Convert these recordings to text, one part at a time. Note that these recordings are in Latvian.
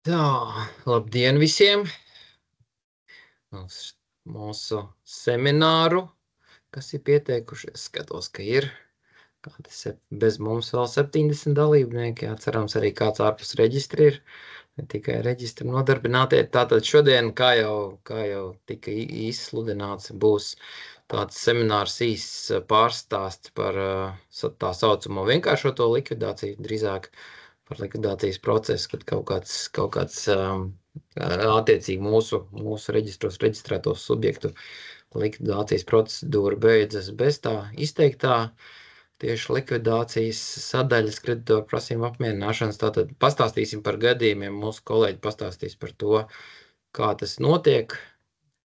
Tā, labdien visiem! Uz mūsu semināru, kas ir pieteikušies, skatos, ka ir kādi bez mums vēl 70 dalībnieki. Cerams, arī kāds ārpus reģistra ir, ne tikai reģistra nodarbinātie. Tātad šodien, kā jau tika izsludināts, būs tāds seminārs īsts pārstāsts par tā saucamo vienkāršoto likvidāciju, drīzāk par likvidācijas procesu, kad kaut kāds attiecīgi mūsu reģistros reģistrēto subjektu likvidācijas procedūra beidzas bez tā izteiktā tieši likvidācijas sadaļas kreditoru prasījumu apmierināšanas. Tātad pastāstīsim par gadījumiem, mūsu kolēģi pastāstīs par to, kā tas notiek,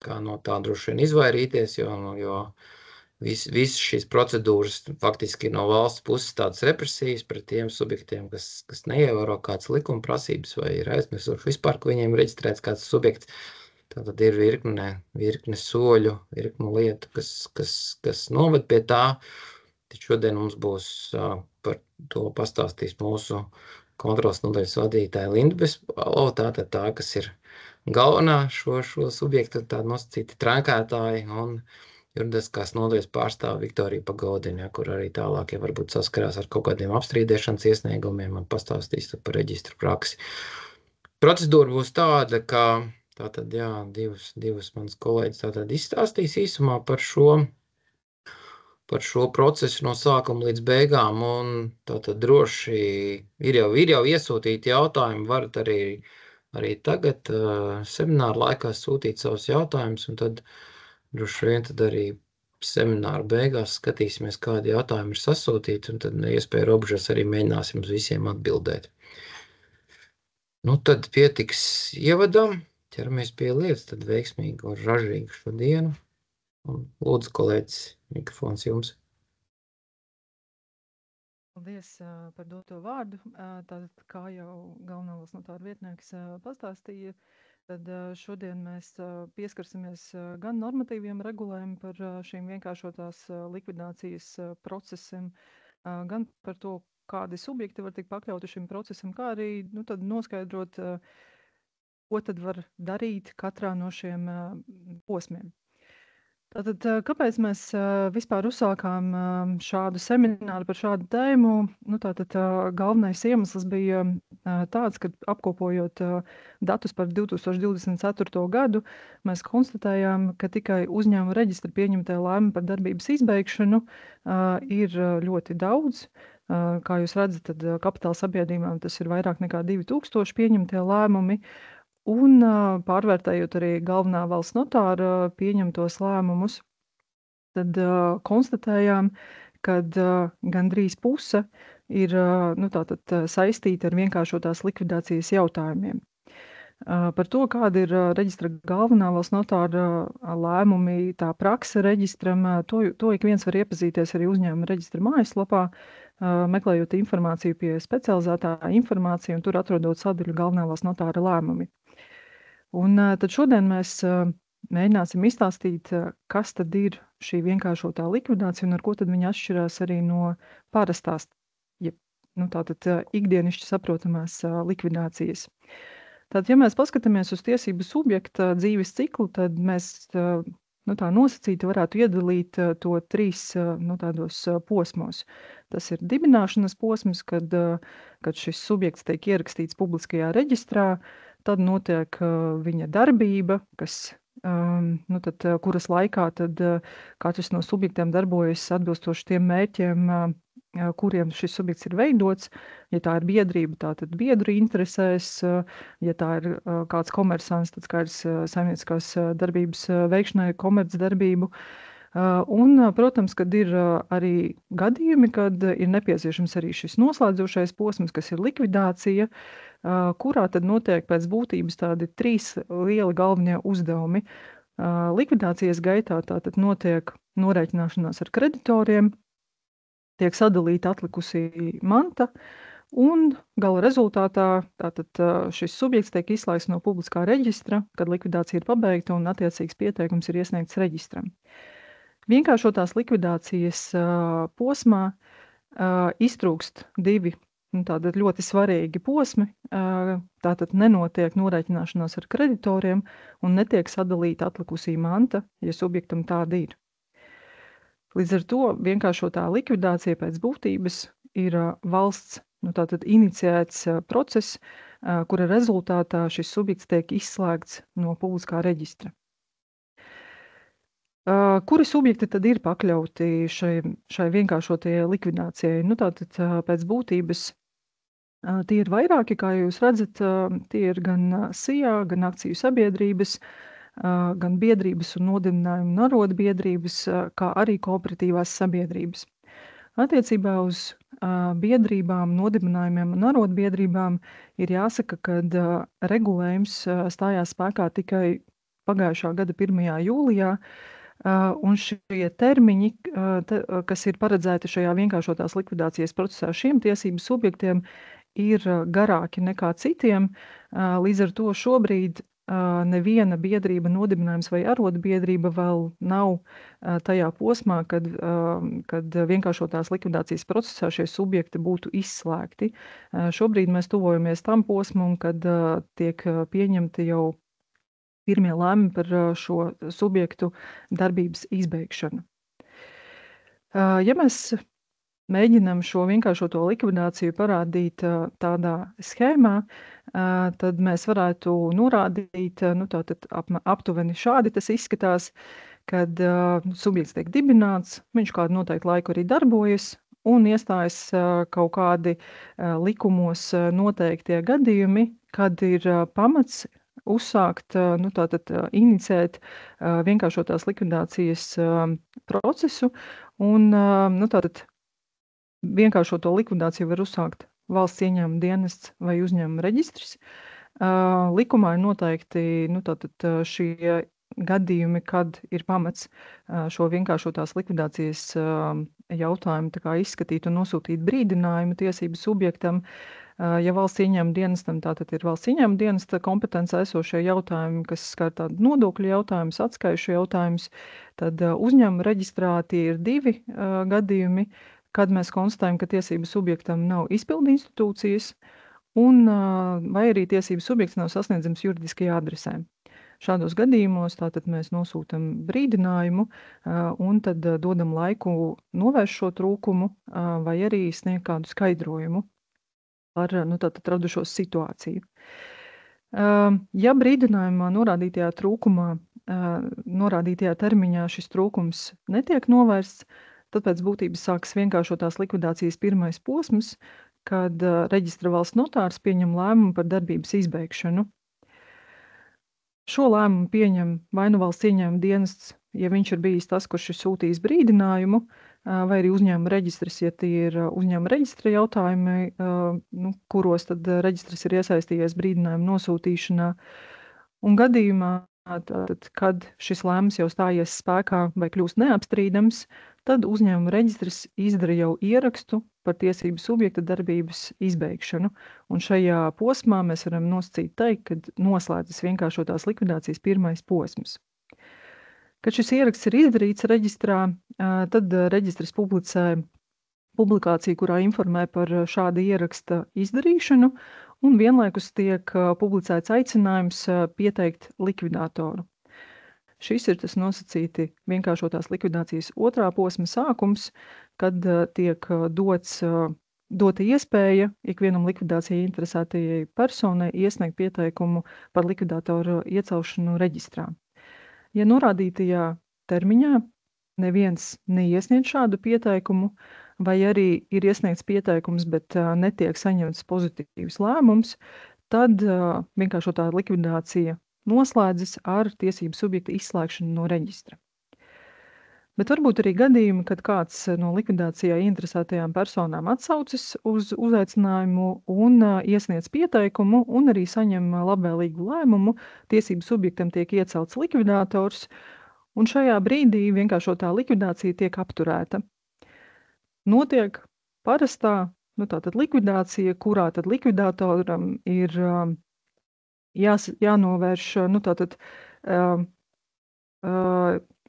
kā no tā droši vien izvairīties, jo visas šīs procedūras faktiski no valsts puses tādas represijas pret tiem subjektiem, kas neievēro kādas likuma prasības vai ir aizmirsuši vispār, ka viņiem reģistrēts kāds subjekts. Tātad ir virkne soļu, virkne lietu, kas noved pie tā. Tad šodien mums būs par to pastāstīs mūsu kontrolas nodaļas vadītāja Linda Bespalo, tātad tā, kas ir galvenā šo subjektu tāda nosacīta trankētāji, un juridiskās nodaļas pārstāve Viktorija Pagodina, kur arī tālāk, ja varbūt saskarās ar kaut kādiem apstrīdēšanas iesniegumiem, man pastāstīs par reģistru praksi. Procedūra būs tāda, ka tātad, jā, divas manas kolēģis tātad izstāstīs īsumā par šo procesu no sākuma līdz beigām, un tātad droši ir jau iesūtīti jautājumi, varat arī tagad semināru laikā sūtīt savus jautājumus, un tad droši vien tad arī semināru beigās skatīsimies, kādi jautājumi ir sasūtīti, un tad iespēja robežas arī mēģināsim uz visiem atbildēt. Nu, tad pietiks ievadam, ķeramies pie lietas, tad veiksmīgi un ražīgi šo dienu. Un lūdzu, kolēģis, mikrofons jums. Paldies par doto vārdu. Tātad, kā jau galvenā valsts notāra vietnieks pastāstīja, tad šodien mēs pieskarsimies gan normatīviem regulējumiem par šīm vienkāršotās likvidācijas procesiem, gan par to, kādi subjekti var tikt pakļauti šim procesam, kā arī tad noskaidrot, ko tad var darīt katrā no šiem posmiem. Tātad, kāpēc mēs vispār uzsākām šādu semināru par šādu tēmu? Tātad galvenais iemesls bija tāds, ka apkopojot datus par 2024. gadu, mēs konstatējām, ka tikai uzņēmuma reģistra pieņemtie lēmumi par darbības izbeigšanu ir ļoti daudz. Kā jūs redzat, tad kapitāla sabiedrībām tas ir vairāk nekā 2000 pieņemtie lēmumi. Un pārvērtējot arī galvenā valsts notāra pieņemtos lēmumus, tad konstatējām, ka gandrīz puse ir saistīta ar vienkāršotās likvidācijas jautājumiem. Par to, kāda ir reģistra galvenā valsts notāra lēmumi, tā prakse reģistram, to ik viens var iepazīties arī uzņēmuma reģistra mājaslapā, meklējot informāciju pie specializētā informācija un tur atrodot sadaļu galvenā valsts notāra lēmumi. Un tad šodien mēs mēģināsim izstāstīt, kas tad ir šī vienkāršotā likvidācija un ar ko tad viņa atšķirās arī no parastās, tātad ikdienišķi saprotamās likvidācijas. Tātad, ja mēs paskatāmies uz tiesību subjekta dzīves ciklu, tad mēs tā nosacīti varētu iedalīt to trīs tādos posmos. Tas ir dibināšanas posms, kad šis subjekts tiek ierakstīts publiskajā reģistrā, tad notiek viņa darbība, kuras laikā tad katrs no subjektiem darbojas atbilstoši tiem mērķiem, kuriem šis subjekts ir veidots. Ja tā ir biedrība, tā tad biedru interesēs, ja tā ir kāds komersants, tad skaidrs saimnieciskās darbības veikšanai komercdarbību. Un, protams, kad ir arī gadījumi, kad ir nepieciešams arī šis noslēdzošais posms, kas ir likvidācija, kurā tad notiek pēc būtības tādi trīs lieli galvenie uzdevumi. Likvidācijas gaitā tātad notiek norēķināšanās ar kreditoriem, tiek sadalīta atlikusī manta, un gala rezultātā tātad šis subjekts tiek izslēgts no publiskā reģistra, kad likvidācija ir pabeigta un attiecīgs pieteikums ir iesniegts reģistram. Vienkāršotās likvidācijas posmā iztrūkst divi tātad ļoti svarīgi posmi. Tātad nenotiek norēķināšanās ar kreditoriem un netiek sadalīta atlikusī manta, ja subjektam tāda ir. Līdz ar to vienkāršotā likvidācija pēc būtības ir valsts tātad iniciēts process, kura rezultātā šis subjekts tiek izslēgts no publiskā reģistra. Kuri subjekti tad ir pakļauti šai vienkāršotajai likvidācijai? Tātad pēc būtības tie ir vairāki, kā jūs redzat, tie ir gan SIA, gan akciju sabiedrības, gan biedrības un nodibinājumu un arotbiedrības, kā arī kooperatīvās sabiedrības. Attiecībā uz biedrībām, nodibinājumiem un arotbiedrībām ir jāsaka, ka regulējums stājās spēkā tikai pagājušā gada 1. jūlijā, un šie termiņi, kas ir paredzēti šajā vienkāršotās likvidācijas procesā šiem tiesību subjektiem, ir garāki nekā citiem. Līdz ar to šobrīd neviena biedrība, nodibinājums vai arotbiedrība vēl nav tajā posmā, kad vienkāršotās likvidācijas procesā šie subjekti būtu izslēgti. Šobrīd mēs tuvojamies tam posmam, kad tiek pieņemti jau pirmie lēmumi par šo subjektu darbības izbeigšanu. Ja mēs mēģinam šo vienkāršoto likvidāciju parādīt tādā schēmā, tad mēs varētu norādīt, tātad aptuveni šādi tas izskatās, kad subjekts tiek dibināts, viņš kādu noteiktu laiku arī darbojas, un iestājas kaut kādi likumos noteiktie gadījumi, kad ir pamats uzsākt, tātad inicēt vienkāršotās likvidācijas procesu, un tātad vienkāršoto likvidāciju var uzsākt valsts ieņēmuma dienests vai uzņēmuma reģistrs. Likumā ir noteikti, tātad šie gadījumi, kad ir pamats šo vienkāršotās likvidācijas jautājumu tā kā izskatīt un nosūtīt brīdinājumu tiesību subjektam. Ja valsts ieņēmuma dienestam, tātad ir valsts ieņēmuma dienesta kompetencē esošie jautājumi, kas skar tādu nodokļu jautājumus, atskaišu jautājumus, tad uzņēmuma reģistrā tie ir 2 gadījumi, kad mēs konstatējam, ka tiesību subjektam nav izpildu institūcijas, un vai arī tiesību subjekts nav sasniedzams juridiskajā adresē. Šādos gadījumos tātad mēs nosūtam brīdinājumu un tad dodam laiku novērst šo trūkumu vai arī sniegt kādu skaidrojumu par tātad radušos situāciju. Ja brīdinājumā norādītajā trūkumā, norādītajā termiņā šis trūkums netiek novērsts, tad pēc būtības sāks vienkāršotās likvidācijas pirmais posms, kad reģistra valsts notārs pieņem lēmumu par darbības izbeigšanu. Šo lēmumu pieņem vai nu valsts ieņēmuma dienests, ja viņš ir bijis tas, kurš ir sūtījis brīdinājumu, vai arī uzņēmuma reģistrs, ja tie ir uzņēmuma reģistra jautājumi, kuros tad reģistrs ir iesaistījies brīdinājumu nosūtīšanā. Un gadījumā, tātad, kad šis lēmums jau stājies spēkā vai kļūst neapstrīdams, tad uzņēmuma reģistrs izdara jau ierakstu par tiesību subjekta darbības izbeigšanu. Un šajā posmā mēs varam nosacīt teikt, kad noslēdzas vienkāršotās likvidācijas pirmais posms. Kad šis ieraksts ir izdarīts reģistrā, tad reģistrs publicē publikāciju, kurā informē par šāda ieraksta izdarīšanu, un vienlaikus tiek publicēts aicinājums pieteikt likvidātoru. Šis ir tas nosacīti vienkāršotās likvidācijas otrā posma sākums, kad tiek dota iespēja ikvienam likvidācijai interesētajai personai iesniegt pieteikumu par likvidātoru iecelšanu reģistrā. Ja norādītajā termiņā neviens neiesniedz šādu pieteikumu, vai arī ir iesniegts pieteikums, bet netiek saņemts pozitīvs lēmums, tad vienkāršotā likvidācija noslēdzas ar tiesību subjekta izslēgšanu no reģistra. Bet varbūt arī gadījumi, kad kāds no likvidācijā interesētajām personām atsaucas uz uzaicinājumu un iesniedz pieteikumu un arī saņem labvēlīgu lēmumu, tiesību subjektam tiek iecelts likvidātors, un šajā brīdī vienkāršotā likvidācija tiek apturēta. Notiek parastā, tātad likvidācija, kurā tad likvidātoram ir jānovērš,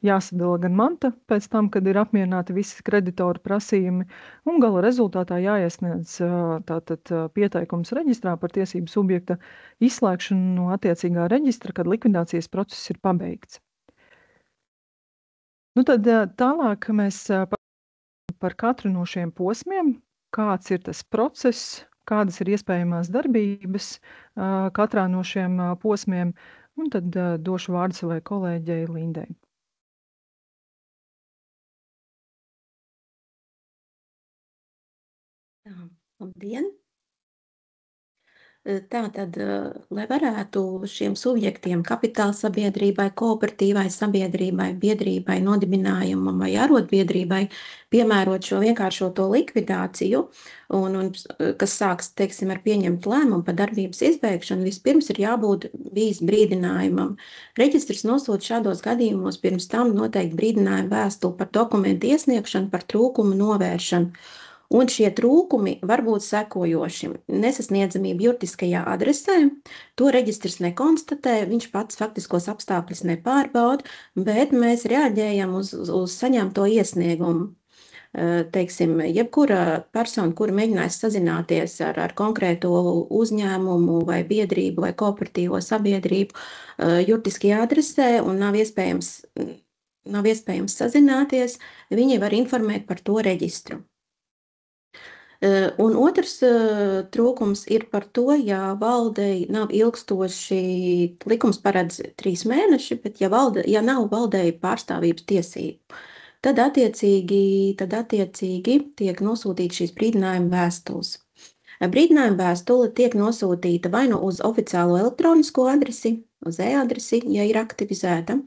jāsadala gan manta pēc tam, kad ir apmierināti visi kreditoru prasījumi, un gala rezultātā jāiesniedz tātad pieteikums reģistrā par tiesību subjekta izslēgšanu no attiecīgā reģistra, kad likvidācijas process ir pabeigts. Nu tad tālāk mēs par katru no šiem posmiem, kāds ir tas process, kādas ir iespējamās darbības katrā no šiem posmiem, un tad došu vārdu savai kolēģei Lindei. Labdien! Tātad, lai varētu šiem subjektiem, kapitāla sabiedrībai, kooperatīvai sabiedrībai, biedrībai, nodibinājumam vai arotbiedrībai piemērot šo vienkāršoto likvidāciju, un kas sāks, teiksim, ar pieņemt lēmumu par darbības izbeigšanu, vispirms ir jābūt bijis brīdinājumam. Reģistrs nosūta šādos gadījumos pirms tam noteikti brīdinājumu vēstuli par dokumentu iesniegšanu, par trūkumu novēršanu. Un šie trūkumi var būt sekojoši. Nesasniedzamība juridiskajā adresē, to reģistrs nekonstatē, viņš pats faktiskos apstākļus nepārbauda, bet mēs reaģējam uz saņemto iesniegumu. Teiksim, jebkura persona, kura mēģinās sazināties ar konkrēto uzņēmumu vai biedrību vai kooperatīvo sabiedrību juridiskajā adresē un nav iespējams sazināties, viņi var informēt par to reģistru. Un otrs trūkums ir par to, ja valdei nav ilgstoši, likums paredz 3 mēneši, bet ja nav valdei pārstāvības tiesību, tad attiecīgi tiek nosūtīta šīs brīdinājuma vēstules. Brīdinājuma vēstule tiek nosūtīta vai nu uz oficiālo elektronisko adresi, uz e-adresi, ja ir aktivizēta,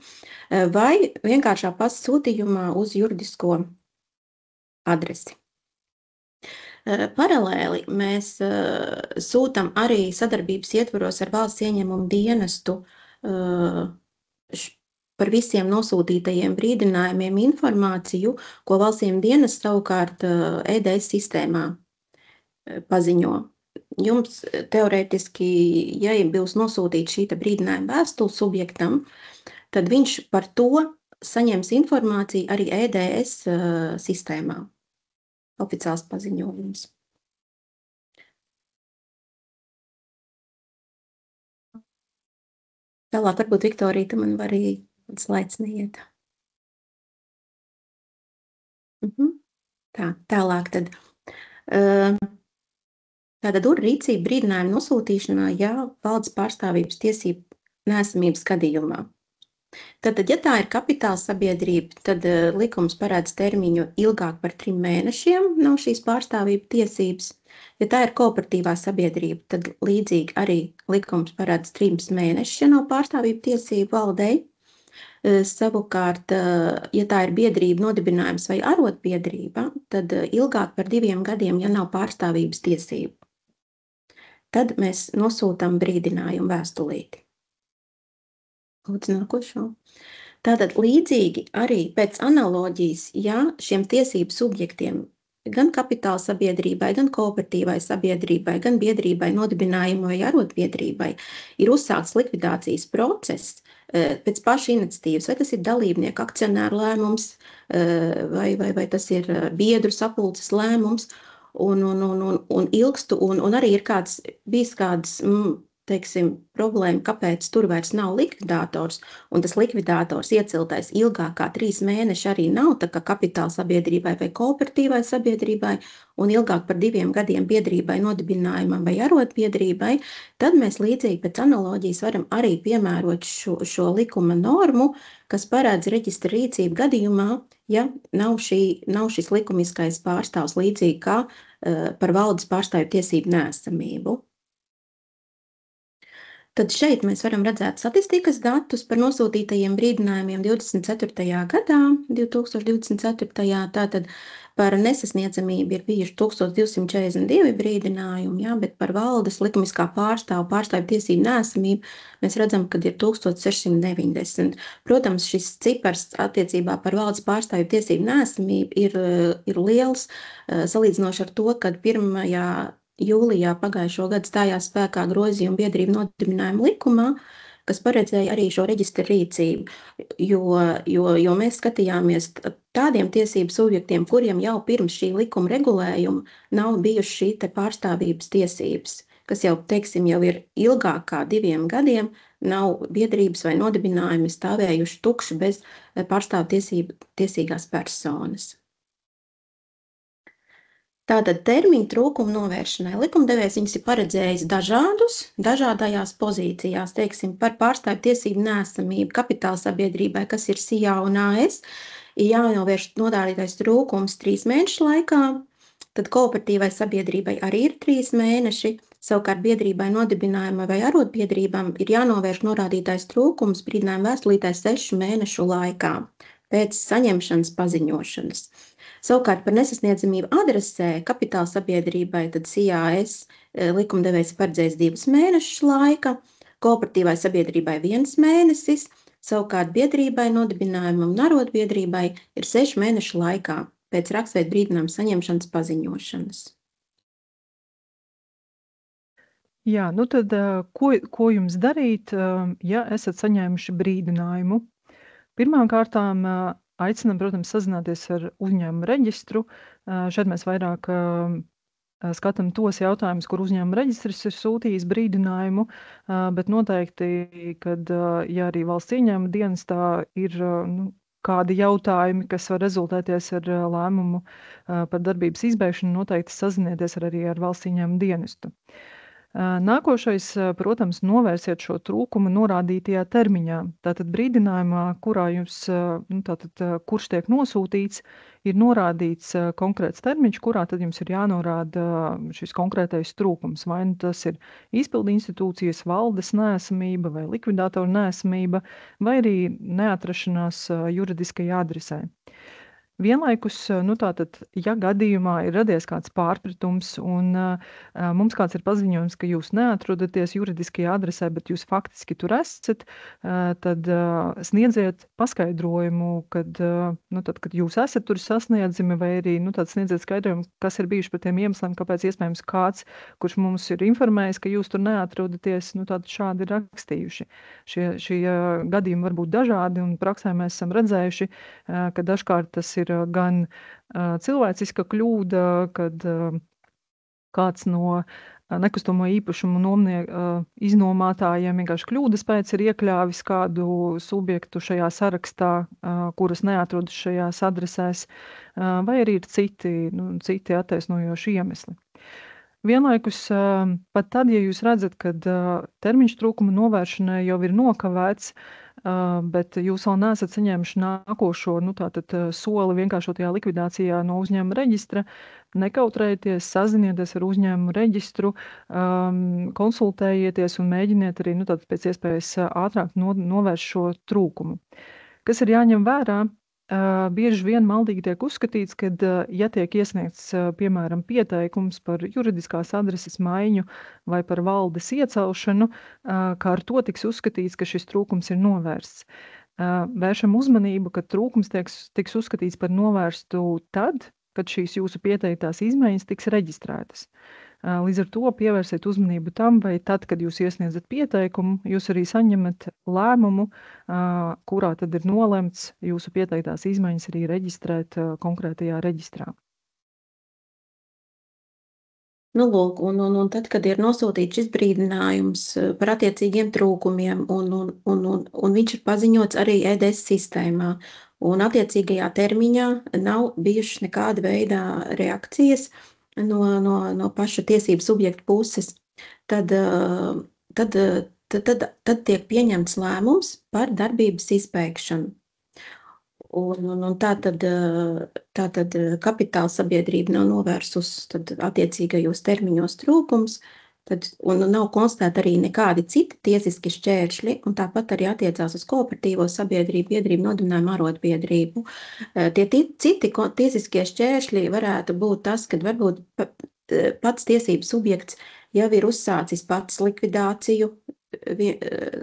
vai vienkāršā pasta sūtījumā uz juridisko adresi. Paralēli mēs sūtam arī sadarbības ietvaros ar valsts ieņēmumu dienestu par visiem nosūtītajiem brīdinājumiem informāciju, ko valsts ieņēmumu dienests savukārt EDS sistēmā paziņo. Jums teorētiski, ja būs nosūtīta šī brīdinājuma vēstule subjektam, tad viņš par to saņems informāciju arī EDS sistēmā. Oficiāls paziņojums. Tālāk, varbūt, Viktorija, tu man var arī slaids neiet. Tālāk tad. Tātad rīcība brīdinājuma nosūtīšanā, ja valdes pārstāvības tiesību neesamības gadījumā. Tātad, ja tā ir kapitāla sabiedrība, tad likums paredz termiņu ilgāk par 3 mēnešiem nav šīs pārstāvību tiesības. Ja tā ir kooperatīvā sabiedrība, tad līdzīgi arī likums paredz 3 mēnešus, ja nav pārstāvību tiesību valdei. Savukārt, ja tā ir biedrība, nodibinājums vai arotbiedrība, tad ilgāk par 2 gadiem, ja nav pārstāvības tiesību. Tad mēs nosūtam brīdinājumu vēstulīti. Lūdzu, nākošo. Tātad līdzīgi arī pēc analoģijas, ja šiem tiesību subjektiem gan kapitāla sabiedrībai, gan kooperatīvai sabiedrībai, gan biedrībai, nodibinājumam vai arotbiedrībai ir uzsākts likvidācijas process pēc paša iniciatīvas, vai tas ir dalībnieku akcionāru lēmums, vai tas ir biedru sapulces lēmums, un ilgstu, un arī ir bijis kāds, teiksim, problēma, kāpēc tur vairs nav likvidators, un tas likvidators ieceltais ilgāk kā 3 mēneši arī nav, tā kā kapitāla sabiedrībai vai kooperatīvai sabiedrībai, un ilgāk par 2 gadiem biedrībai, nodibinājumam vai arotbiedrībai, tad mēs līdzīgi pēc analoģijas varam arī piemērot šo likuma normu, kas paredz reģistra rīcību gadījumā, ja nav šis likumiskais pārstāvs līdzīgi kā par valdes pārstāvju tiesību neesamību. Tad šeit mēs varam redzēt statistikas datus par nosūtītajiem brīdinājumiem 24. gadā, 2024. Tātad par nesasniedzamību ir bijuši 1242 brīdinājumi, jā, bet par valdes likumiskā pārstāvju tiesību neesamību mēs redzam, ka ir 1690. Protams, šis cipars attiecībā par valdes pārstāvju tiesību neesamību ir liels, salīdzinoši ar to, kad 1. jūlijā pagājušo gadu stājās spēkā grozījuma biedrību nodibinājuma likumā, kas paredzēja arī šo reģistra rīcību, jo mēs skatījāmies tādiem tiesību subjektiem, kuriem jau pirms šī likuma regulējuma nav bijuši šī te pārstāvības tiesības, kas jau, teiksim, jau ir ilgāk kā 2 gadiem, nav biedrības vai nodibinājumi stāvējuši tukši bez pārstāvtiesīgās personas. Tātad termiņu trūkumu novēršanai likumdevējs viņus ir paredzējis dažādajās pozīcijās, teiksim, par pārstāvju tiesību neesamību kapitāla sabiedrībai, kas ir SIA un AS, ir jānovērš norādītais trūkums 3 mēnešu laikā, tad kooperatīvai sabiedrībai arī ir 3 mēneši, savukārt biedrībai nodibinājumai vai arotbiedrībām ir jānovērš norādītais trūkums brīdinājuma vēstulītē 6 mēnešu laikā pēc saņemšanas paziņošanas. Savukārt par nesasniedzamību adresē kapitāla sabiedrībai, tad CAS likumdevējs paredzējis 2 mēnešus laika, kooperatīvai sabiedrībai 1 mēnesis, savukārt biedrībai, nodibinājumam un arotbiedrībai ir 6 mēnešu laikā pēc rakstveida brīdinājuma saņemšanas paziņošanas. Jā, nu tad ko jums darīt, ja esat saņēmuši brīdinājumu? Pirmām kārtām aicinām, protams, sazināties ar uzņēmumu reģistru. Šeit mēs vairāk skatām tos jautājumus, kur uzņēmuma reģistrs ir sūtījis brīdinājumu, bet noteikti, kad ja arī valsts ieņēmuma dienestā ir kādi jautājumi, kas var rezultēties ar lēmumu par darbības izbeigšanu, noteikti sazinieties arī ar valsts ieņēmuma dienestu. Nākošais, protams, novērsiet šo trūkumu norādītajā termiņā. Tātad brīdinājumā, kurā jums, kurš tiek nosūtīts, ir norādīts konkrēts termiņš, kurā tad jums ir jānorāda šis konkrētais trūkums. Vai nu tas ir izpildu institūcijas valdes neesamība vai likvidātoru neesamība, vai arī neatrašanās juridiskajā adresē. Vienlaikus, tātad, ja gadījumā ir radies kāds pārpratums un mums kāds ir paziņojums, ka jūs neatrodaties juridiskajā adresē, bet jūs faktiski tur esat, tad sniedziet paskaidrojumu, kad jūs esat tur sasniedzami, vai arī sniedziet skaidrojumu, kas ir bijuši par tiem iemesliem, kāpēc iespējams kāds, kurš mums ir informējis, ka jūs tur neatrodaties, šādi ir rakstījuši. Šie gadījumi var būt dažādi, un praksē mēs esam redzējuši, ka dažkārt tas ir gan cilvēciska kļūda, kad kāds no nekustamo īpašumu iznomātājiem vienkārši kļūdas pēc ir iekļāvis kādu subjektu šajā sarakstā, kuras neatrodas šajās adresēs, vai arī ir citi attaisnojoši iemesli. Vienlaikus, pat tad, ja jūs redzat, ka termiņš trūkuma novēršanai jau ir nokavēts, bet jūs vēl neesat saņēmuši nākošo soli vienkāršotajā likvidācijā no uzņēmuma reģistra, nekautrējieties, sazinieties ar uzņēmumu reģistru, konsultējieties un mēģiniet arī pēc iespējas ātrāk novērst šo trūkumu. Kas ir jāņem vērā? Bieži vien maldīgi tiek uzskatīts, ka, ja tiek iesniegts, piemēram, pieteikums par juridiskās adreses maiņu vai par valdes iecelšanu, kā ar to tiks uzskatīts, ka šis trūkums ir novērsts. Vēršam uzmanību, ka trūkums tiks uzskatīts par novērstu tad, kad šīs jūsu pieteiktās izmaiņas tiks reģistrētas. Līdz ar to pievērsiet uzmanību tam, vai tad, kad jūs iesniedzat pieteikumu, jūs arī saņemat lēmumu, kurā tad ir nolemts jūsu pieteiktās izmaiņas arī reģistrēt konkrētajā reģistrā. Lūk, un tad, kad ir nosūtīts šis brīdinājums par attiecīgiem trūkumiem, un viņš ir paziņots arī EDS sistēmā, un attiecīgajā termiņā nav bijušas nekāda veida reakcijas no paša tiesību subjekta puses, tad tiek pieņemts lēmums par darbības izbeigšanu. Un tātad kapitāla sabiedrība nav novērsus attiecīgajos termiņos trūkums, un nav konstatēti arī nekādi citi tiesiski šķēršļi, un tāpat arī attiecās uz kooperatīvo sabiedrību, biedrību, nodibinājumu, arotbiedrību. Tie citi tiesiskie šķēršļi varētu būt tas, kad varbūt pats tiesību subjekts jau ir uzsācis pats likvidāciju,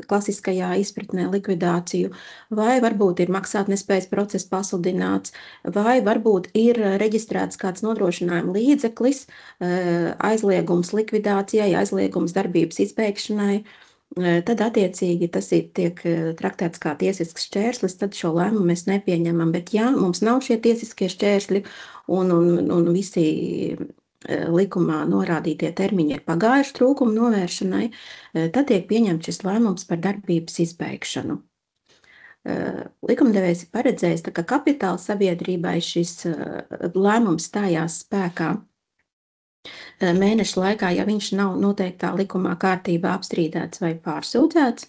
klasiskajā izpratnē likvidāciju, vai varbūt ir maksātnespējas process pasludināts, vai varbūt ir reģistrēts kāds nodrošinājuma līdzeklis, aizliegums likvidācijai, aizliegums darbības izbeigšanai, tad attiecīgi tas tiek traktēts kā tiesisks šķērslis, tad šo lēmumu mēs nepieņemam. Bet ja mums nav šie tiesiskie šķērsļi un visi likumā norādītie termiņi ir pagājuši trūkumu novēršanai, tad tiek pieņemts šis lēmums par darbības izbeigšanu. Likumdevējs ir paredzējis, ka kapitāla sabiedrībai šis lēmums stājās spēkā mēneša laikā, ja viņš nav noteiktā likumā kārtībā apstrīdēts vai pārsūdzēts.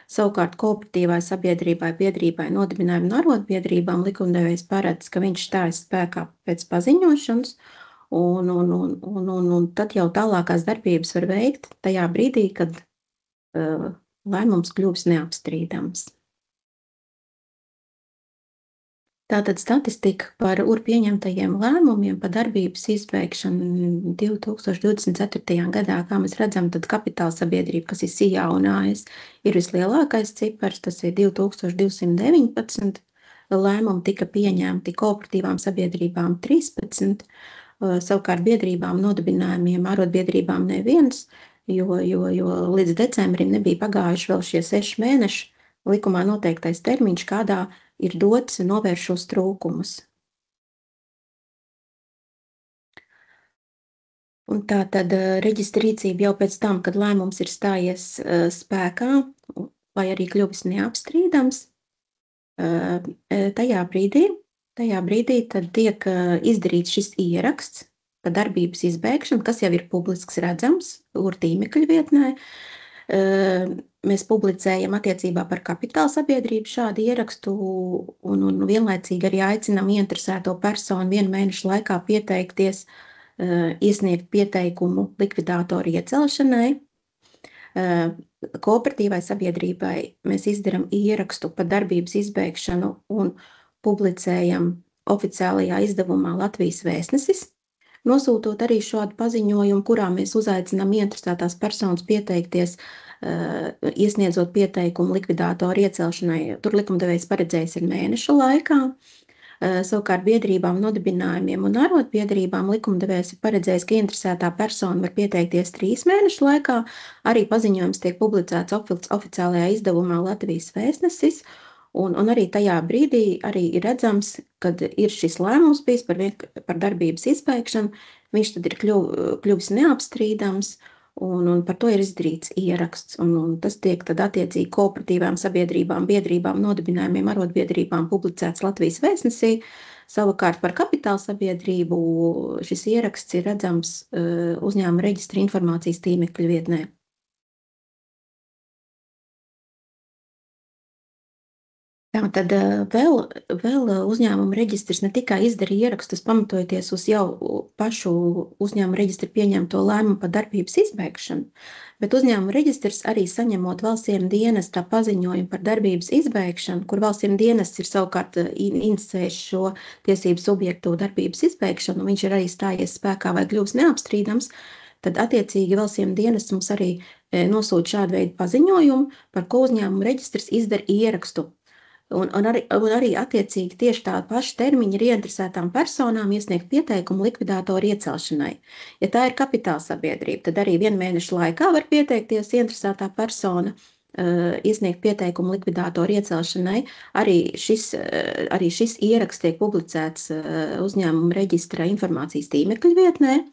Savukārt kooperatīvai sabiedrībai, biedrībai, nodibinājumu un arotbiedrībām likumdevējs paredz, ka viņš stājas spēkā pēc paziņošanas, un tad jau tālākās darbības var veikt tajā brīdī, kad lēmums kļūs neapstrīdams. Tātad statistika par pieņemtajiem lēmumiem par darbības izbeigšanu 2024. gadā, kā mēs redzam, tad kapitāla sabiedrība, kas ir SIA un AS, ir vislielākais cipars, tas ir 2219 lēmumi tika pieņemti, kooperatīvām sabiedrībām 13, savukārt biedrībām, nodibinājumiem, arotbiedrībām neviens, jo līdz decembrim nebija pagājuši vēl šie 6 mēneši likumā noteiktais termiņš, kādā ir dots novērst šos trūkumus. Un tā tad reģistra rīcība jau pēc tam, kad lēmums ir stājies spēkā vai arī kļuvis neapstrīdams, tajā brīdī tad tiek izdarīts šis ieraksts par darbības izbeigšanu, kas jau ir publisks redzams tīmekļa vietnē. Mēs publicējam attiecībā par kapitāla sabiedrību šādu ierakstu un vienlaicīgi arī aicinām ieinteresēto personu 1 mēneša laikā pieteikties, iesniegt pieteikumu likvidātoru iecelšanai. Kooperatīvai sabiedrībai mēs izdaram ierakstu par darbības izbeigšanu un publicējam oficiālajā izdevumā Latvijas Vēstnesis, nosūtot arī šādu paziņojumu, kurā mēs uzaicinām ieinteresētās personas pieteikties, iesniedzot pieteikumu likvidātoru iecelšanai. Tur likumdevējs paredzējis ir mēneša laikā. Savukārt biedrībām, nodibinājumiem un arotbiedrībām likumdevējs ir paredzējis, ka ieinteresētā persona var pieteikties 3 mēnešu laikā. Arī paziņojums tiek publicēts oficiālajā izdevumā Latvijas Vēstnesis. Un arī tajā brīdī arī ir redzams, kad ir šis lēmums bijis par darbības izbeigšanu, viņš tad ir kļuvis neapstrīdams, un par to ir izdarīts ieraksts. Un tas tiek tad attiecīgi kooperatīvām sabiedrībām, biedrībām, nodibinājumiem, arotbiedrībām publicēts Latvijas Vēstnesī. Savukārt par kapitāla sabiedrību šis ieraksts ir redzams uzņēmuma reģistra informācijas tīmekļa vietnē. Tad vēl uzņēmuma reģistrs ne tikai izdarīja ierakstus pamatojoties uz jau pašu uzņēmuma reģistra pieņemto lēmumu par darbības izbeigšanu, bet uzņēmuma reģistrs arī saņemot valsts dienesta paziņojumu par darbības izbeigšanu, kur valsts dienests ir savukārt inicējis šo tiesību subjektu darbības izbeigšanu, viņš ir arī stājies spēkā vai kļūs neapstrīdams, tad attiecīgi valsts dienests mums arī nosūta šādu veidu paziņojumu, par ko uzņēmuma reģistrs izdara ierakstu. Un arī attiecīgi tieši tādu pašu termiņu ir ieinteresētām personām iesniegt pieteikumu likvidātoru iecelšanai. Ja tā ir kapitāla sabiedrība, tad arī 1 mēneša laikā var pieteikties ieinteresētā persona, iesniegt pieteikumu likvidātoru iecelšanai. Arī šis ieraksts tiek publicēts uzņēmuma reģistra informācijas tīmekļa vietnē.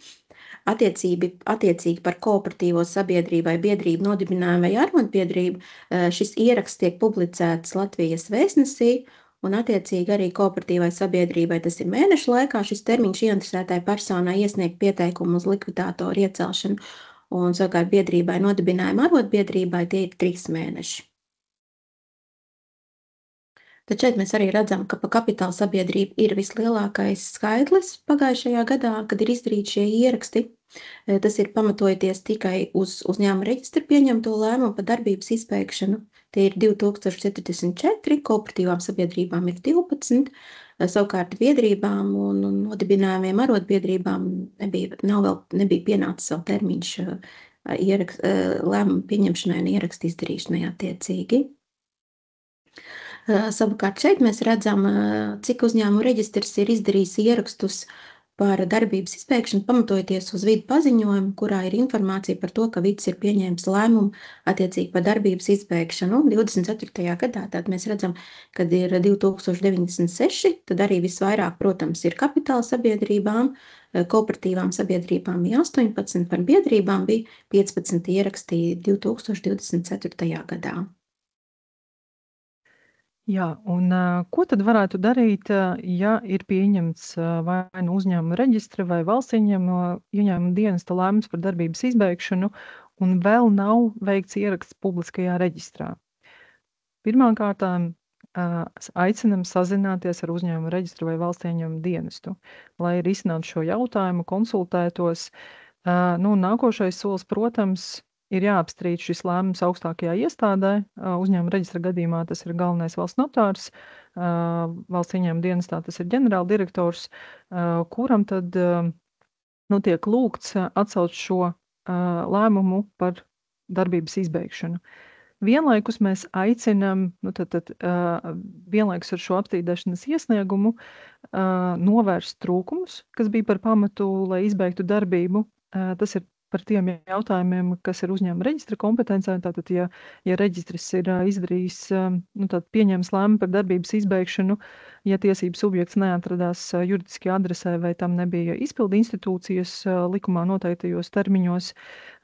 Attiecīgi par kooperatīvo sabiedrību vai biedrību nodibinājumu vai arotbiedrību šis ieraksts tiek publicēts Latvijas Vēstnesī, un attiecīgi arī kooperatīvai sabiedrībai tas ir mēneša laikā šis termiņš ieinteresētai personai iesniegt pieteikumu uz likvidātoru iecelšanu, un savukārt biedrībai nodibinājumu arotbiedrībai tie ir 3 mēneši. Tad šeit mēs arī redzam, ka pa kapitāla sabiedrību ir vislielākais skaitlis pagājušajā gadā, kad ir izdarīti šie ieraksti. Tas ir pamatojoties tikai uz uzņēmuma reģistra pieņemto lēmumu par darbības izbeigšanu. Tie ir 2044, kooperatīvām sabiedrībām ir 12, savukārt biedrībām un nodibinājumiem arotbiedrībām nebija pienācis vēl termiņš lēmumu pieņemšanai un ierakstu izdarīšanai attiecīgi. Savukārt šeit mēs redzam, cik uzņēmuma reģistrs ir izdarījis ierakstus par darbības izbeigšanu, pamatojoties uz vidu paziņojumu, kurā ir informācija par to, ka vids ir pieņēmis lēmumu attiecīgi par darbības izbeigšanu. 24. gadā tad mēs redzam, kad ir 2096, tad arī visvairāk, protams, ir kapitāla sabiedrībām, kooperatīvām sabiedrībām bija 18, par biedrībām bija 15 ieraksti 2024. gadā. Jā, un ko tad varētu darīt, ja ir pieņemts vai nu uzņēmuma reģistra vai valsts ieņēmuma dienesta lēmums par darbības izbeigšanu un vēl nav veikts ieraksts publiskajā reģistrā? Pirmkārtām aicinam sazināties ar uzņēmuma reģistru vai valsts ieņēmuma dienestu, lai risinātu šo jautājumu, konsultētos. Nākošais solis, protams, ir jāapstrīd šis lēmums augstākajā iestādē. Uzņēmuma reģistra gadījumā tas ir galvenais valsts notārs, valsts ieņēmuma dienestā tas ir ģenerāldirektors, kuram tad tiek lūgts atcelt šo lēmumu par darbības izbeigšanu. Vienlaikus mēs aicinām, vienlaikus ar šo apstrīdēšanas iesniegumu novērst trūkumus, kas bija par pamatu, lai izbeigtu darbību. Tas ir par tiem jautājumiem, kas ir uzņēmuma reģistra kompetencē. Tātad, ja reģistris ir izdarījis, pieņēmis lēmumu par darbības izbeigšanu, ja tiesības subjekts neatradās juridiskajā adresē vai tam nebija izpildu institūcijas likumā noteiktajos termiņos,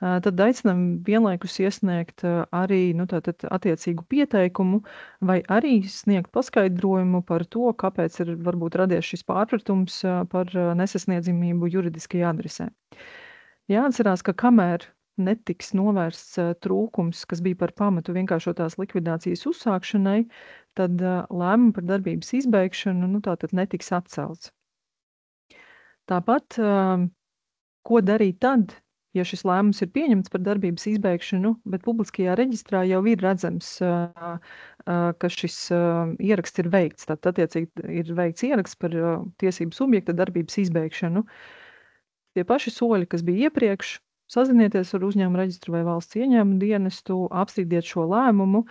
tad aicinām vienlaikus iesniegt arī attiecīgu pieteikumu vai arī sniegt paskaidrojumu par to, kāpēc ir varbūt radies šis pārpratums par nesasniedzamību juridiskajā adresē. Jāatcerās, ka kamēr netiks novērsts trūkums, kas bija par pamatu vienkāršotās likvidācijas uzsākšanai, tad lēmumu par darbības izbeigšanu netiks atcelts. Tāpat, ko darīt tad, ja šis lēmums ir pieņemts par darbības izbeigšanu, bet publiskajā reģistrā jau ir redzams, ka šis ieraksts ir veikts. Tad attiecīgi ir veikts ieraksts par tiesību subjekta darbības izbeigšanu. Tie paši soļi, kas bija iepriekš, sazinieties ar uzņēmuma reģistru vai valsts ieņēmuma dienestu, apstrīdiet šo lēmumu.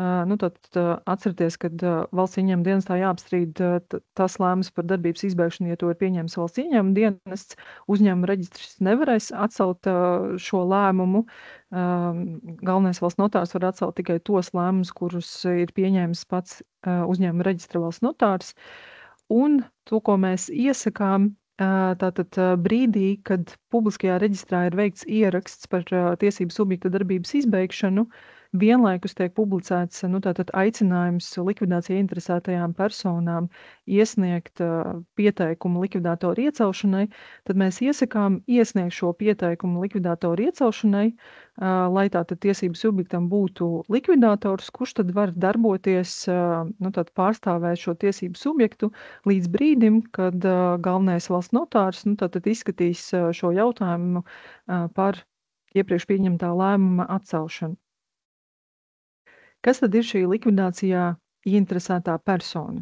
Atcerieties, ka valsts ieņēmuma dienestā jāapstrīd tas lēmums par darbības izbeigšanu, ja to ir pieņēmis valsts ieņēmuma dienests. Uzņēmuma reģistrs nevarēs atcelt šo lēmumu. Galvenais valsts notārs var atcelt tikai tos lēmumus, kurus ir pieņēmis pats uzņēmuma reģistra valsts notārs. Un to, ko mēs iesakām, tātad brīdī, kad publiskajā reģistrā ir veikts ieraksts par tiesību subjekta darbības izbeigšanu, vienlaikus tiek publicēts aicinājums likvidācijā interesētajām personām iesniegt pieteikumu likvidātoru iecelšanai, tad mēs iesakām iesniegt šo pieteikumu likvidātoru iecelšanai, lai tātad tiesību subjektam būtu likvidātors, kurš tad var darboties, pārstāvēt šo tiesību subjektu līdz brīdim, kad galvenais valsts notārs izskatīs šo jautājumu par iepriekš pieņemtā lēmuma atcelšanu. Kas tad ir šī likvidācijā ieinteresētā persona?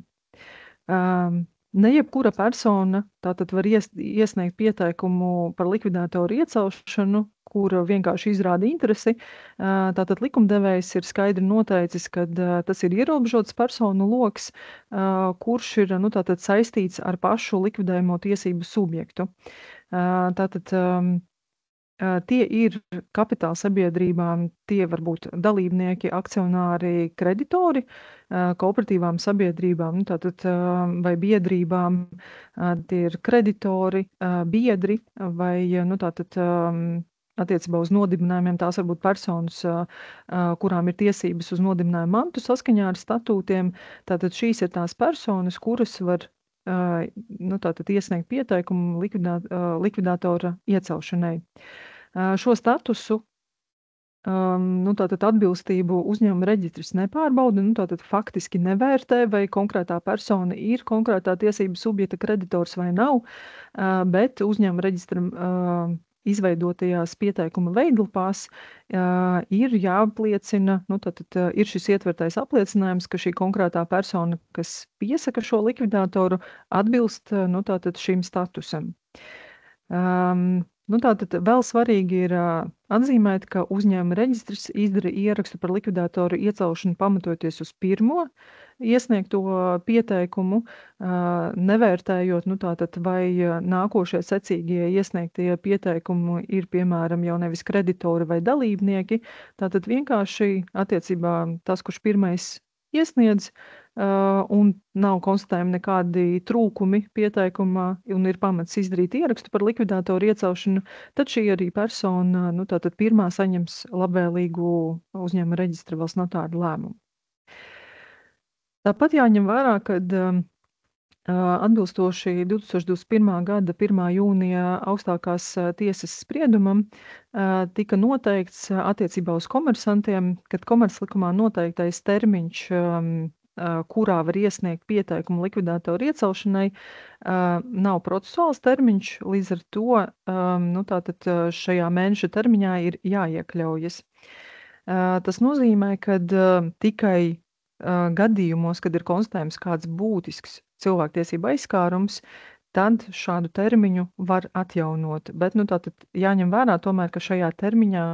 Ne jebkura persona tātad var iesniegt pieteikumu par likvidātoru iecelšanu, kura vienkārši izrāda interesi. Tātad likumdevējs ir skaidri noteicis, ka tas ir ierobežots personu loks, kurš ir saistīts ar pašu likvidējumo tiesību subjektu. Tātad tie ir kapitāla sabiedrībām, tie var būt dalībnieki, akcionāri, kreditori, kooperatīvām sabiedrībām, vai biedrībām, tie ir kreditori, biedri, vai attiecībā uz nodibinājumiem tās var būt personas, kurām ir tiesības uz nodibinājumu mantu saskaņā ar statūtiem. Tātad šīs ir tās personas, kuras var iesniegt pieteikumu likvidātora iecelšanai. Šo statusu, atbilstību uzņēmuma reģistrs nepārbauda, faktiski nevērtē, vai konkrētā persona ir konkrētā tiesību subjekta kreditors vai nav, bet uzņēmuma reģistram izveidotajās pieteikuma veidlapās ir jāapliecina, ir šis ietvertais apliecinājums, ka šī konkrētā persona, kas piesaka šo likvidātoru, atbilst šim statusam. Tātad vēl svarīgi ir atzīmēt, ka uzņēmuma reģistrs izdara ierakstu par likvidātoru iecelšanu pamatoties uz pirmo iesniegto pieteikumu, nevērtējot, tātad vai nākošie secīgie iesniegtie pieteikumi ir, piemēram, jau nevis kreditori vai dalībnieki. Tātad vienkārši attiecībā tas, kurš pirmais iesniedz, un nav konstatējami nekādi trūkumi pieteikumā un ir pamats izdarīt ierakstu par likvidātoru iecelšanu, tad šī arī persona, tātad pirmā saņems labvēlīgu uzņēmuma reģistra valsts notāra lēmumu. Tāpat jāņem vērā, kad atbilstoši 2021. gada 1. jūnija augstākās tiesas spriedumam tika noteikts attiecībā uz komersantiem, kad komerslikumā noteiktais termiņš, kurā var iesniegt pieteikumu likvidātoru iecelšanai, nav procesuāls termiņš, līdz ar to tātad šajā mēneša termiņā ir jāiekļaujas. Tas nozīmē, ka tikai gadījumos, kad ir konstatējums kāds būtisks cilvēktiesība aizskārums, tad šādu termiņu var atjaunot. Bet tātad jāņem vērā tomēr, ka šajā termiņā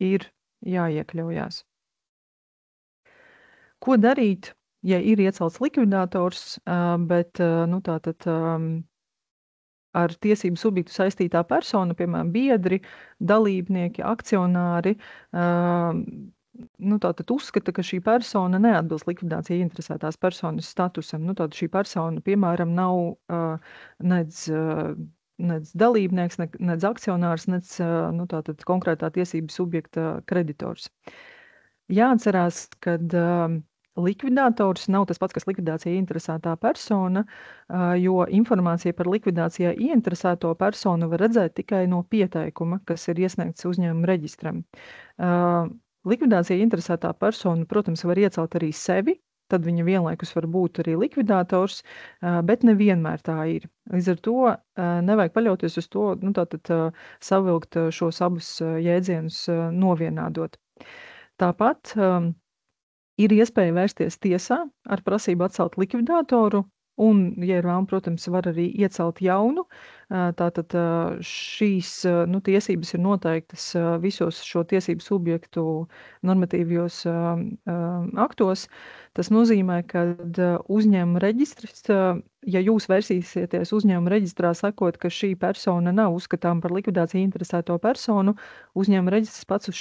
ir jāiekļaujās. Ko darīt, ja ir iecelts likvidātors, bet tātad ar tiesību subjektu saistītā persona, piemēram, biedri, dalībnieki, akcionāri, tātad uzskata, ka šī persona neatbilst likvidācijai interesētās personas statusam. Tātad šī persona, piemēram, nav nec dalībnieks, nec akcionārs, nec tātad konkrētā tiesību subjekta kreditors. Jāatcerās, ka likvidātors nav tas pats, kas likvidācijai interesētā persona, jo informācija par likvidācijai ieinteresēto personu var redzēt tikai no pieteikuma, kas ir iesniegts uzņēmuma reģistram. Likvidācijai interesētā persona, protams, var iecelt arī sevi, tad viņa vienlaikus var būt arī likvidātors, bet nevienmēr tā ir. Līdz ar to nevajag paļauties uz to, tātad savilkt šos abus jēdzienus novienādot. Tāpat ir iespēja vērsties tiesā ar prasību atcelt likvidātoru, un, ja ir vēlme, protams, var arī iecelt jaunu. Tātad šīs tiesības ir noteiktas visos šo tiesību subjektu normatīvajos aktos. Tas nozīmē, ka uzņēmuma reģistrs, ja jūs versīsieties uzņēmuma reģistrā sakot, ka šī persona nav uzskatām par likvidāciju interesēto personu, uzņēmuma reģistrs pats uz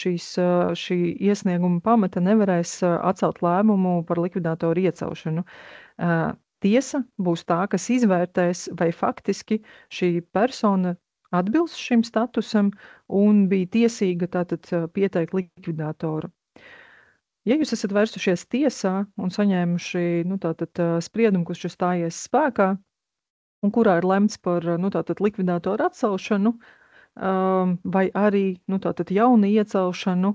šī iesnieguma pamata nevarēs atcelt lēmumu par likvidātoru iecelšanu. Tiesa būs tā, kas izvērtēs, vai faktiski šī persona atbilst šim statusam un bija tiesīga tātad pieteikt likvidātoru. Ja jūs esat vērsušies tiesā un saņēmuši tātad spriedumu, kurš ir stājies spēkā un kurā ir lemts par tātad likvidātoru atcelšanu, vai arī tātad jaunu iecelšanu,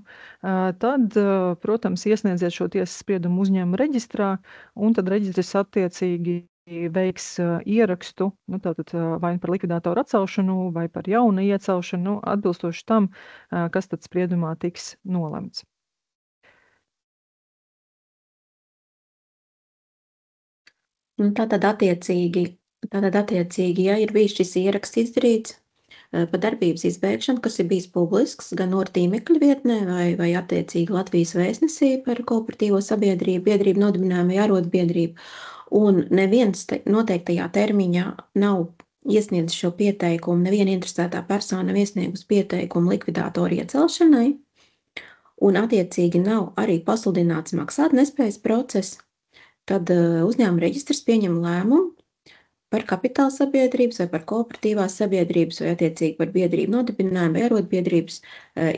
tad, protams, iesniedziet šo tiesas spriedumu uzņēmuma reģistrā, un tad reģistrs attiecīgi veiks ierakstu, tātad vai par likvidātoru atcelšanu, vai par jaunu iecelšanu, atbilstoši tam, kas tad spriedumā tiks nolemts. Tātad attiecīgi, ja ir bijis šis ieraksts izdarīts par darbības izbeigšanu, kas ir bijis publisks gan tīmekļa vietnē vai attiecīgi Latvijas vēstnesī par kooperatīvo sabiedrību, biedrību nodibinājumu vai arotbiedrību, un neviens noteiktajā termiņā nav iesniedzis šo pieteikumu, neviena interesētā persona nav iesniegusi pieteikumu likvidātoru iecelšanai, un attiecīgi nav arī pasludināts maksātnespējas process, tad uzņēmuma reģistrs pieņem lēmumu par kapitāla sabiedrības vai par kooperatīvās sabiedrības vai attiecīgi par biedrību nodibinājumu vai arotbiedrības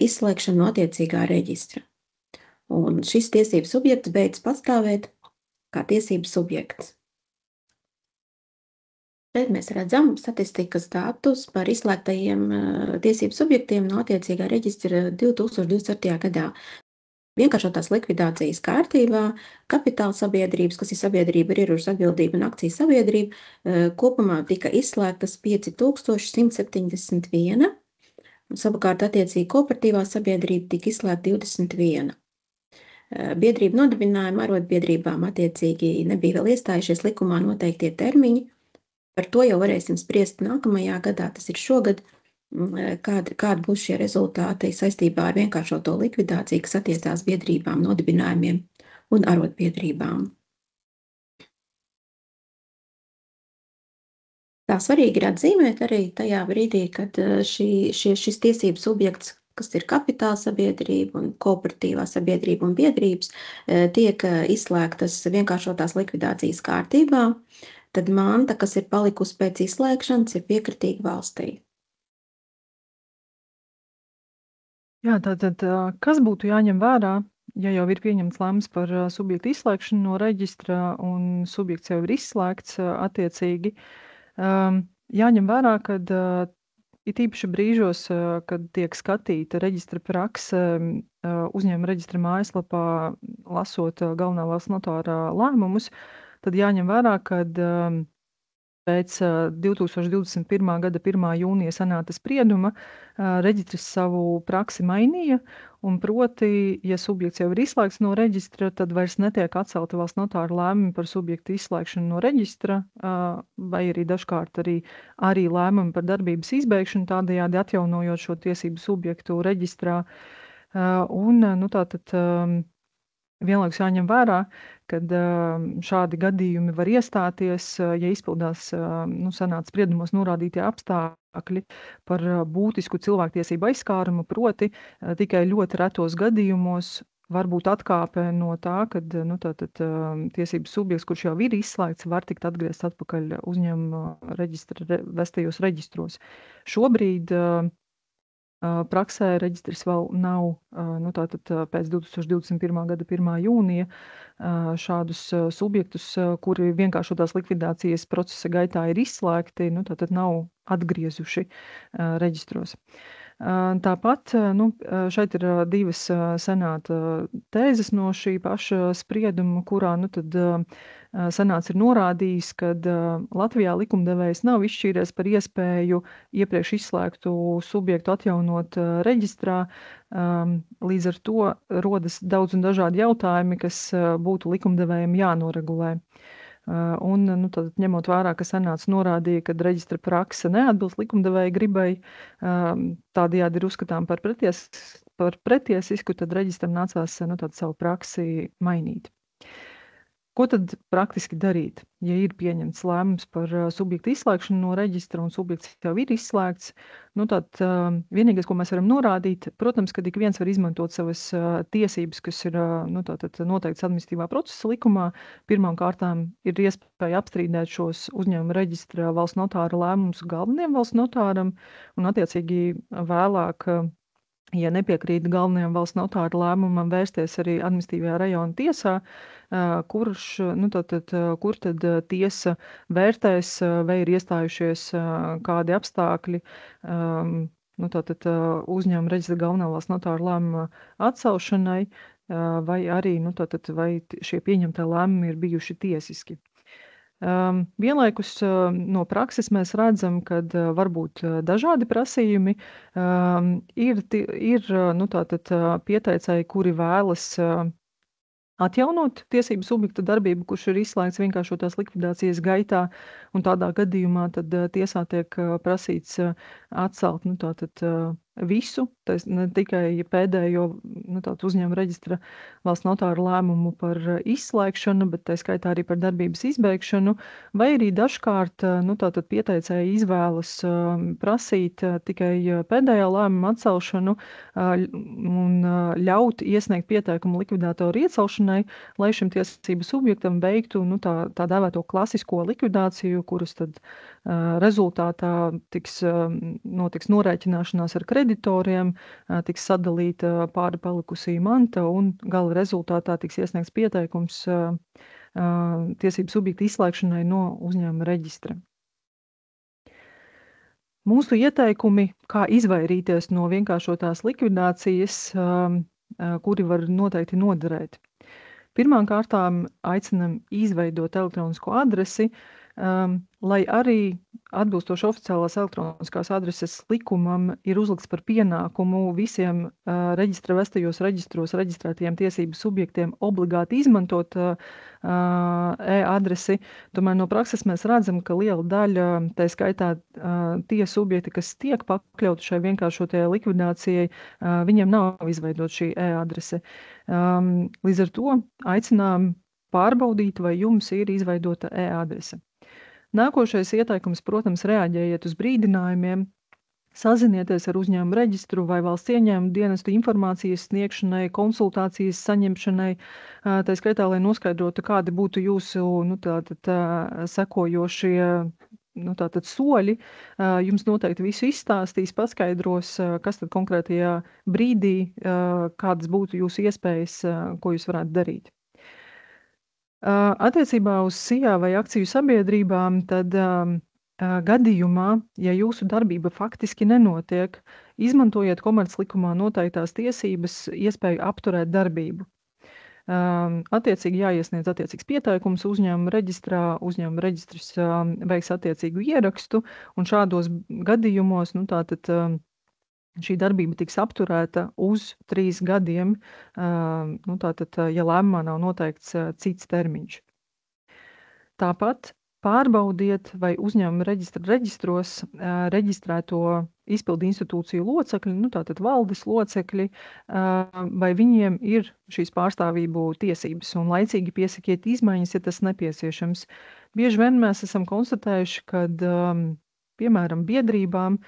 izslēgšanu no attiecīgā reģistra. Un šis tiesības subjekts beidz pastāvēt kā tiesības subjekts. Šeit mēs redzam statistikas datus par izslēgtajiem tiesības subjektiem no attiecīgā reģistra 2024. gadā. Vienkāršotās likvidācijas kārtībā kapitāla sabiedrības, kas ir sabiedrība ar ieroču atbildību un akciju sabiedrība, kopumā tika izslēgtas 5171, savukārt attiecīgi kooperatīvā sabiedrība tika izslēgta 21. Biedrību nodibinājumu arotbiedrībām attiecīgi nebija vēl iestājušies likumā noteiktie termiņi. Par to jau varēsim spriest nākamajā gadā, tas ir šogad, kādi būs šie rezultāti saistībā ar vienkāršoto likvidāciju, kas attiecās biedrībām, nodibinājumiem un arotbiedrībām. Tā svarīgi ir atzīmēt arī tajā brīdī, kad šis tiesību subjekts, kas ir kapitāla sabiedrība un kooperatīvā sabiedrība un biedrības, tiek izslēgtas vienkāršotās likvidācijas kārtībā, tad manta, kas ir palikusi pēc izslēgšanas, ir piekritīga valstī. Jā, tātad, kas būtu jāņem vērā, ja jau ir pieņemts lēmums par subjektu izslēgšanu no reģistra un subjekts jau ir izslēgts attiecīgi, jāņem vērā, kad it īpaši brīžos, kad tiek skatīta reģistra prakse uzņēmuma reģistra mājaslapā, lasot galvenā valsts notāra lēmumus, tad jāņem vērā, kad pēc 2021. gada 1. jūnija sanāta sprieduma reģistrs savu praksi mainīja, un proti, ja subjekts jau ir izslēgts no reģistra, tad vairs netiek atcelta valsts notāra lēmumi par subjektu izslēgšanu no reģistra, vai arī dažkārt arī lēmumi par darbības izbeigšanu, tādējādi atjaunojot šo tiesību subjektu reģistrā. Un, tātad vienlaikus jāņem vērā, kad šādi gadījumi var iestāties, ja izpildās sanāca spriedumos norādītie apstākļi par būtisku cilvēktiesību aizskārumu, proti tikai ļoti retos gadījumos var būt atkāpe no tā, kad tiesības subjekts, kurš jau ir izslēgts, var tikt atgriezt atpakaļ uzņēmuma vestajos reģistros. Šobrīd praksē reģistrs vēl nav, pēc 2021. gada 1. jūnija šādus subjektus, kuri vienkāršotās likvidācijas procesa gaitā ir izslēgti, nav atgriezuši reģistros. Tāpat šeit ir divas senāta tēzes no šī paša sprieduma, kurā senāts ir norādījis, ka Latvijā likumdevējs nav izšķīries par iespēju iepriekš izslēgtu subjektu atjaunot reģistrā. Līdz ar to rodas daudz un dažādi jautājumi, kas būtu likumdevējiem jānoregulē. Un, tad, ņemot vērā, ka senāts norādīja, ka reģistra prakse neatbilst likumdevēja gribai, tādējādi ir uzskatām par pretiesisku, tad reģistram nācās savu praksi mainīt. Ko tad praktiski darīt, ja ir pieņemts lēmums par subjektu izslēgšanu no reģistra un subjekts jau ir izslēgts? Tad vienīgais, ko mēs varam norādīt, protams, ka ik viens var izmantot savas tiesības, kas ir noteikts administratīvā procesa likumā. Pirmām kārtām ir iespēja apstrīdēt šos uzņēmuma reģistra valsts notāra lēmumus galvenajam valsts notāram un attiecīgi vēlāk, ja nepiekrīt galvenajam valsts notāra lēmumam, vērsties arī administratīvajā rajona tiesā, kur tad tiesa vērtēs, vai ir iestājušies kādi apstākļi, uzņēmuma reģistra galvenā valsts notāra lēmuma atcelšanai, vai arī vai šie pieņemtie lēmumi ir bijuši tiesiski. Vienlaikus no prakses mēs redzam, ka var būt dažādi prasījumi. Ir pieteicēji, kuri vēlas atjaunot tiesību subjekta darbību, kurš ir izslēgts vienkāršotās likvidācijas gaitā, un tādā gadījumā tad tiesā tiek prasīts atcelt visu, ne tikai pēdējo uzņēmuma reģistra valsts notāra lēmumu par izslēgšanu, bet tā skaitā arī par darbības izbeigšanu, vai arī dažkārt pieteicēji izvēlas prasīt tikai pēdējā lēmuma atcelšanu un ļaut iesniegt pieteikumu likvidātoru iecelšanai, lai šim tiesību subjektam veiktu tā dēvēto klasisko likvidāciju, kuras tad rezultātā notiks norēķināšanās ar kreditoriem, tiks sadalīta pāri palikusī manta un gala rezultātā tiks iesniegts pieteikums tiesību subjekta izslēgšanai no uzņēmuma reģistra. Mūsu ieteikumi, kā izvairīties no vienkāršotās likvidācijas, kuri var noteikti noderēt. Pirmām kārtām aicinam izveidot elektronisko adresi, lai arī atbilstoši oficiālās elektroniskās adreses likumam ir uzlikts par pienākumu visiem reģistra vestajos reģistros reģistrētajiem tiesību subjektiem obligāti izmantot e-adresi. Tomēr no prakses mēs redzam, ka liela daļa, tā skaitā tie subjekti, kas tiek pakļauti šai vienkāršotajai likvidācijai, viņiem nav izveidot šī e-adrese. Līdz ar to aicinām pārbaudīt, vai jums ir izveidota e-adrese. Nākošais ieteikums, protams, reaģējiet uz brīdinājumiem, sazinieties ar uzņēmumu reģistru vai valsts ieņēmumu dienestu informācijas sniegšanai, konsultācijas saņemšanai, tā skaitā, lai noskaidrotu, kādi būtu jūsu sekojošie soļi. Jums noteikti visu izstāstīs, paskaidros, kas tad konkrētajā brīdī, kādas būtu jūsu iespējas, ko jūs varētu darīt. Attiecībā uz SIA vai akciju sabiedrībām, tad gadījumā, ja jūsu darbība faktiski nenotiek, izmantojiet komerclikumā noteiktās tiesības iespēju apturēt darbību. Attiecīgi jāiesniedz attiecīgs pieteikums uzņēmuma reģistrā, uzņēmuma reģistrs veiks attiecīgu ierakstu, un šādos gadījumos, šī darbība tiks apturēta uz 3 gadiem, ja lēmumā nav noteikts cits termiņš. Tāpat pārbaudiet, vai uzņēmuma reģistra reģistros reģistrēto izpildu institūciju locekļi, valdes locekļi, vai viņiem ir šīs pārstāvību tiesības, un laicīgi piesakiet izmaiņas, ja tas nepieciešams. Bieži vien mēs esam konstatējuši, kad piemēram, biedrībām,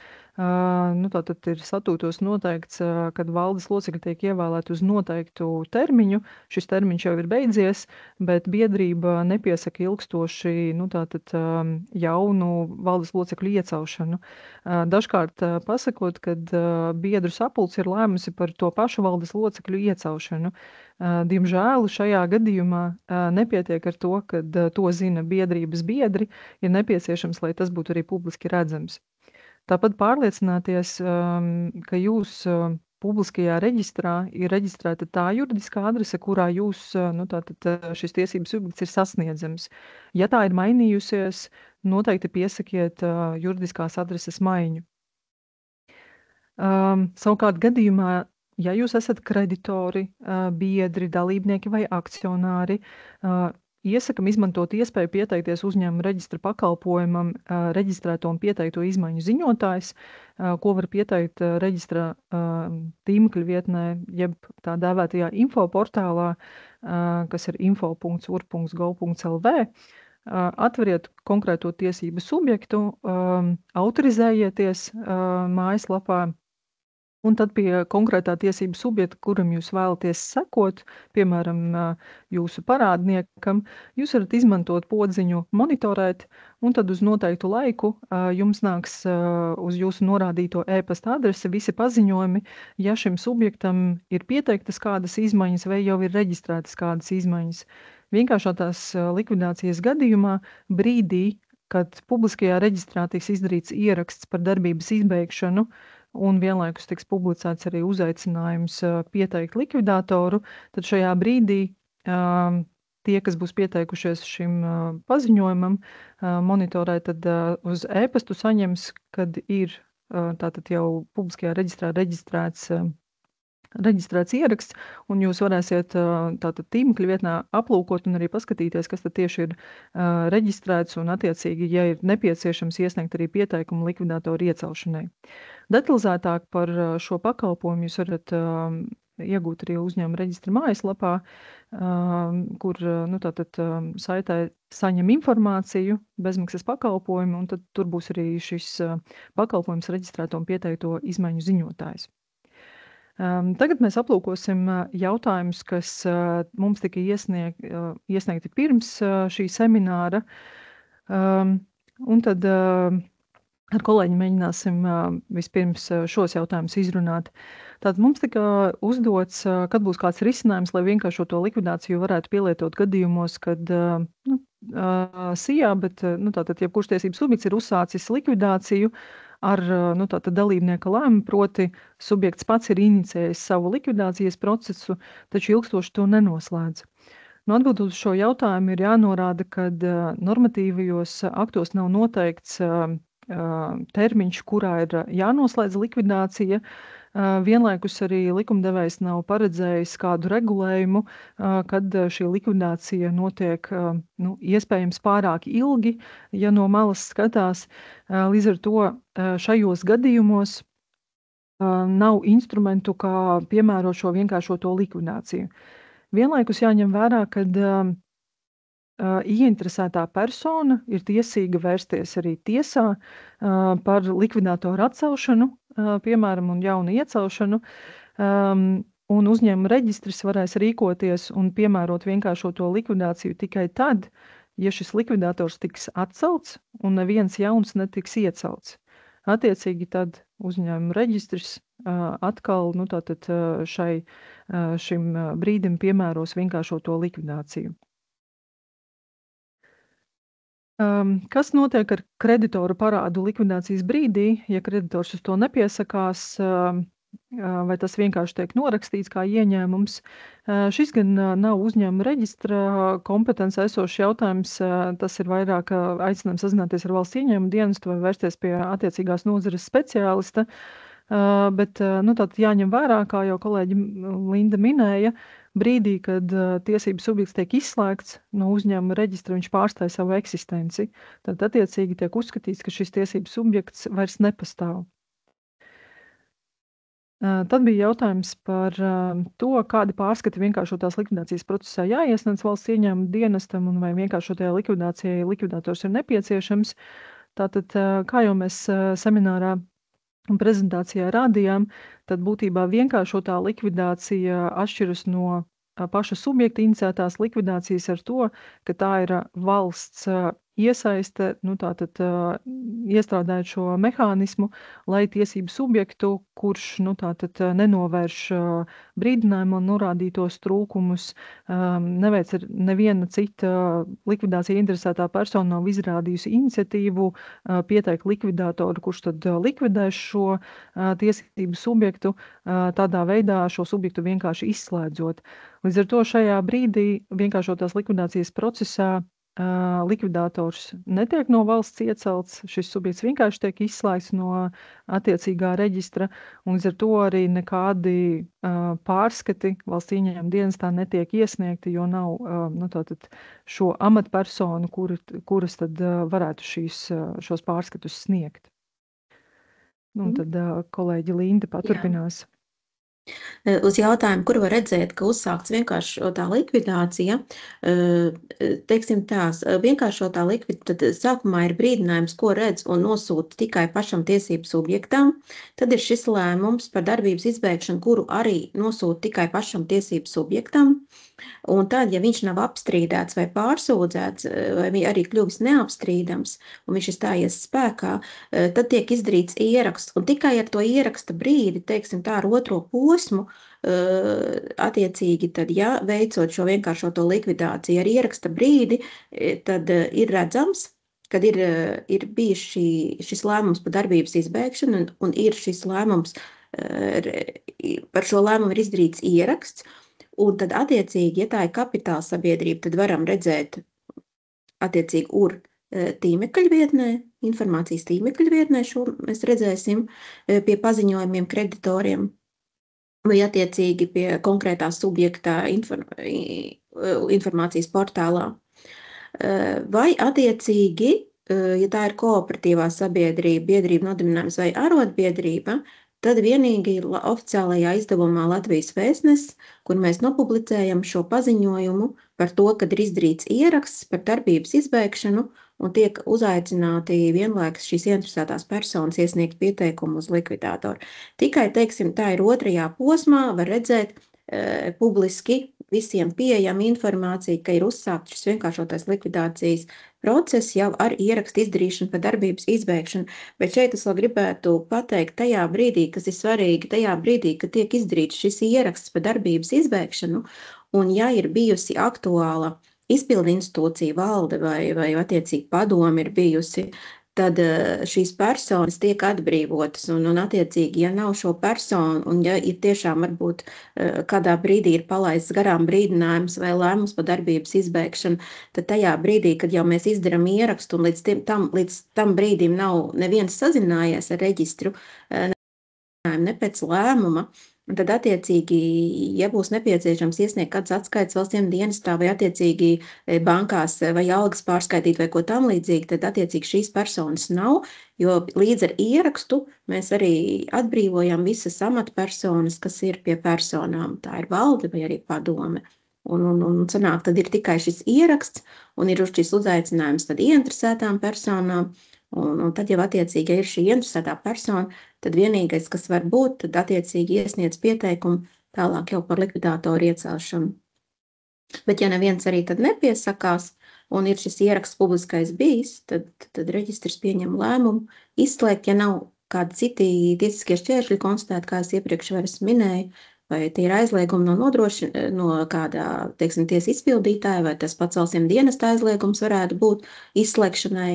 ir statūtos noteikts, kad valdes locekļi tiek ievēlēti uz noteiktu termiņu. Šis termiņš jau ir beidzies, bet biedrība nepiesaka ilgstoši jaunu valdes locekļu iecelšanu. Dažkārt pasakot, kad biedru sapulce ir lēmusi par to pašu valdes locekļu iecelšanu. Diemžēl šajā gadījumā nepietiek ar to, kad to zina biedrības biedri, ir nepieciešams, lai tas būtu arī publiski redzams. Tāpat pārliecināties, ka jūs publiskajā reģistrā ir reģistrēta tā juridiskā adrese, kurā jūs, šis tiesības subjekts ir sasniedzams. Ja tā ir mainījusies, noteikti piesakiet juridiskās adreses maiņu. Savukārt gadījumā, ja jūs esat kreditori, biedri, dalībnieki vai akcionāri, iesakam izmantot iespēju pieteikties uzņēmuma reģistra pakalpojumam reģistrēto un pieteikto izmaiņu ziņotājs, ko var pieteikt reģistra tīmekļa vietnē, jeb tā dēvētajā info portālā, kas ir info.ur.gov.lv. Atveriet konkrēto tiesību subjektu, autorizējieties mājaslapā, un tad pie konkrētā tiesību subjekta, kuram jūs vēlaties sekot, piemēram, jūsu parādniekam, jūs varat izmantot podziņu monitorēt, un tad uz noteiktu laiku jums nāks uz jūsu norādīto e-pasta adresi visi paziņojumi, ja šim subjektam ir pieteiktas kādas izmaiņas vai jau ir reģistrētas kādas izmaiņas. Vienkāršotās likvidācijas gadījumā brīdī, kad publiskajā reģistrā tiks izdarīts ieraksts par darbības izbeigšanu, un vienlaikus tiks publicēts arī uzaicinājums pieteikt likvidātoru, tad šajā brīdī tie, kas būs pieteikušies šim paziņojumam, monitorē tad uz e-pastu saņems, kad ir tātad jau publiskajā reģistrā reģistrēts ieraksts, un jūs varēsiet tātad tīmekļa vietnē aplūkot un arī paskatīties, kas tad tieši ir reģistrēts, un attiecīgi, ja ir nepieciešams, iesniegt arī pieteikumu likvidātoru iecelšanai. Detalizētāk par šo pakalpojumu jūs varat iegūt arī uzņēmuma reģistra mājaslapā, kur saitē saņem informāciju, bezmaksas pakalpojumu, un tad tur būs arī šis pakalpojums reģistrēto un pieteikto izmaiņu ziņotājs. Tagad mēs aplūkosim jautājumus, kas mums tika iesniegti pirms šī semināra, un tad ar kolēģi mēģināsim vispirms šos jautājumus izrunāt. Tātad mums tika uzdots, kad būs kāds risinājums, lai vienkāršoto likvidāciju varētu pielietot gadījumos, kad SIA, bet tātad jebkurš tiesības subjekts ir uzsācis likvidāciju ar dalībnieka lēmumu, proti subjekts pats ir inicijējis savu likvidācijas procesu, taču ilgstoši to nenoslēdz. Atbildot uz šo jautājumu ir jānorāda, ka normatīvajos aktos nav noteikts termiņš, kurā ir jānoslēdz likvidācija. Vienlaikus arī likumdevējs nav paredzējis kādu regulējumu, kad šī likvidācija notiek iespējams pārāk ilgi, ja no malas skatās. Līdz ar to šajos gadījumos nav instrumentu, kā piemērot šo vienkāršoto likvidāciju. Vienlaikus jāņem vērā, ka ieinteresētā persona ir tiesīga vērsties arī tiesā par likvidātoru atcelšanu, piemēram, un jaunu iecelšanu, un uzņēmuma reģistrs varēs rīkoties un piemērot vienkāršoto likvidāciju tikai tad, ja šis likvidātors tiks atcelts un neviens jauns netiks iecelts. Attiecīgi tad uzņēmuma reģistrs atkal šim brīdim piemēros vienkāršoto likvidāciju. Kas notiek ar kreditoru parādu likvidācijas brīdī, ja kreditors uz to nepiesakās, vai tas vienkārši tiek norakstīts kā ieņēmums? Šis gan nav uzņēmuma reģistra kompetence esošs jautājums, tas ir vairāk aicinājums sazināties ar valsts ieņēmumu dienestu vai vērsties pie attiecīgās nozares speciālista, bet tad jāņem vērā, kā jau kolēģi Linda minēja, brīdī, kad tiesības subjekts tiek izslēgts no uzņēmuma reģistra, viņš pārstāja savu eksistenci, tad attiecīgi tiek uzskatīts, ka šis tiesības subjekts vairs nepastāv. Tad bija jautājums par to, kādi pārskati vienkāršotās likvidācijas procesā jāiesniedz valsts ieņēmuma dienestam un vai vienkāršotajai likvidācijai likvidātors ir nepieciešams. Tātad, kā jau mēs seminārā un prezentācijā rādījām, tad būtībā vienkāršotā likvidācija atšķiras no paša subjekta iniciētās likvidācijas ar to, ka tā ir valsts iesaiste, iestrādājot šo mehānismu, lai tiesību subjektu, kurš nenovērš brīdinājumu un norādītos trūkumus, neviena cita likvidācija interesētā persona nav izrādījusi iniciatīvu pieteikt likvidātoru, kurš tad likvidēs šo tiesību subjektu, tādā veidā šo subjektu vienkārši izslēdzot. Līdz ar to šajā brīdī vienkāršotās likvidācijas procesā likvidātors netiek no valsts iecelts, šis subjekts vienkārši tiek izslēgts no attiecīgā reģistra, un līdz ar to arī nekādi pārskati valsts ieņēmuma dienestā netiek iesniegti, jo nav šo amatpersonu, kuras tad varētu šos pārskatus sniegt. Un tad kolēģi Linda paturpinās. Uz jautājumu, kur var redzēt, ka uzsākts vienkāršotā likvidācija, teiksim tās, vienkāršotā likvidācija, tad sākumā ir brīdinājums, ko redz un nosūta tikai pašam tiesību subjektam, tad ir šis lēmums par darbības izbeigšanu, kuru arī nosūta tikai pašam tiesību subjektam, un tad, ja viņš nav apstrīdēts vai pārsūdzēts, vai arī kļuvis neapstrīdams, un viņš ir stājies spēkā, tad tiek izdarīts ieraksts, un tikai ar to ieraksta brīdi, teiksim tā, ar otro posmu, attiecīgi, tad, ja veicot šo vienkāršoto likvidāciju ar ieraksta brīdi, tad ir redzams, kad ir bijis šis lēmums par darbības izbeigšanu, un ir šis lēmums, par šo lēmumu ir izdarīts ieraksts, un tad attiecīgi, ja tā ir kapitāla sabiedrība, tad varam redzēt attiecīgi tīmekļa vietnē, informācijas tīmekļa vietnē, šo mēs redzēsim pie paziņojumiem kreditoriem, vai attiecīgi pie konkrētā subjekta informācijas portālā. Vai attiecīgi, ja tā ir kooperatīvā sabiedrība, biedrība nodibinājums vai arotbiedrība, tad vienīgi oficiālajā izdevumā Latvijas Vēstnesis, kur mēs nopublicējam šo paziņojumu par to, kad ir izdarīts ieraksts par darbības izbeigšanu un tiek uzaicināti vienlaikus šīs interesētās personas iesniegt pieteikumu uz likvidātoru. Tikai, teiksim, tā ir otrajā posmā, var redzēt publiski visiem pieejama informācija, ka ir uzsākts šis vienkāršotais likvidācijas process jau ar ierakstu izdarīšanu par darbības izbeigšanu. Bet šeit es vēl gribētu pateikt tajā brīdī, kas ir svarīgi, tajā brīdī, kad tiek izdarīts šis ieraksts par darbības izbeigšanu, un ja ir bijusi aktuāla izpildu institūcija valde vai attiecīgi padomi ir bijusi, tad šīs personas tiek atbrīvotas. Un attiecīgi, ja nav šo personu, un ja ir tiešām varbūt kādā brīdī ir palaists garām brīdinājums vai lēmums par darbības izbeigšanu, tad tajā brīdī, kad jau mēs izdarām ierakstu un līdz tam brīdim nav neviens sazinājies ar reģistru, ne pēc lēmuma, un tad attiecīgi, ja būs nepieciešams iesniegt kāds atskaits valsts dienestā vai attiecīgi bankās vai algas pārskaitīt vai ko tam līdzīgi, tad attiecīgi šīs personas nav, jo līdz ar ierakstu mēs arī atbrīvojam visas amatpersonas, kas ir pie personām. Tā ir valde vai arī padome. Un sanāk, tad ir tikai šis ieraksts un ir uz šis uzaicinājums tad ieinteresētām personām. Un tad jau attiecīgi, ja ir šī interesētā persona, tad vienīgais, kas var būt, tad attiecīgi iesniedz pieteikumu tālāk jau par likvidātoru iecelšanu. Bet ja neviens arī tad nepiesakās un ir šis ieraksts publiskais bijis, tad reģistrs pieņem lēmumu izslēgt, ja nav kādi citi tiesiskie šķēršļi konstatēti, kā es iepriekš vairs minēju, vai tie ir aizliegumi no kādā, teiksim, tiesa izpildītāja, vai tas pats valsts dienesta aizliegums varētu būt izslēgšanai,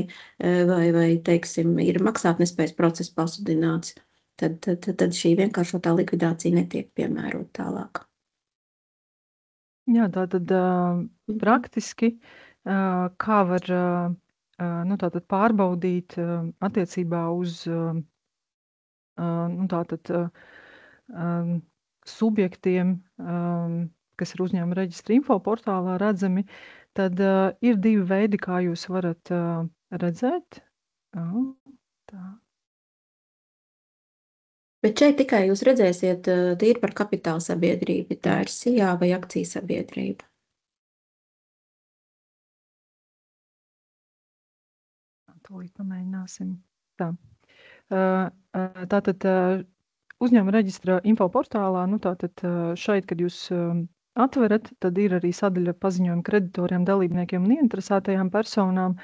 vai teiksim, ir maksātnespējas process pasludināts, tad šī vienkāršotā likvidācija netiek piemērot tālāk. Jā, tātad praktiski, kā var tātad pārbaudīt attiecībā uz subjektiem, kas ir uzņēmuma reģistra info portālā redzami, tad ir divi veidi, kā jūs varat redzēt. Tā. Bet šeit tikai jūs redzēsiet tīri par kapitāla sabiedrību, tā ir SIA vai akciju sabiedrība. Tūlīt pamēģināsim. Tā. Tātad uzņēmuma reģistra info portālā, tātad šeit, kad jūs atverat, tad ir arī sadaļa paziņojumi kreditoriem, dalībniekiem un ieinteresētajām personām.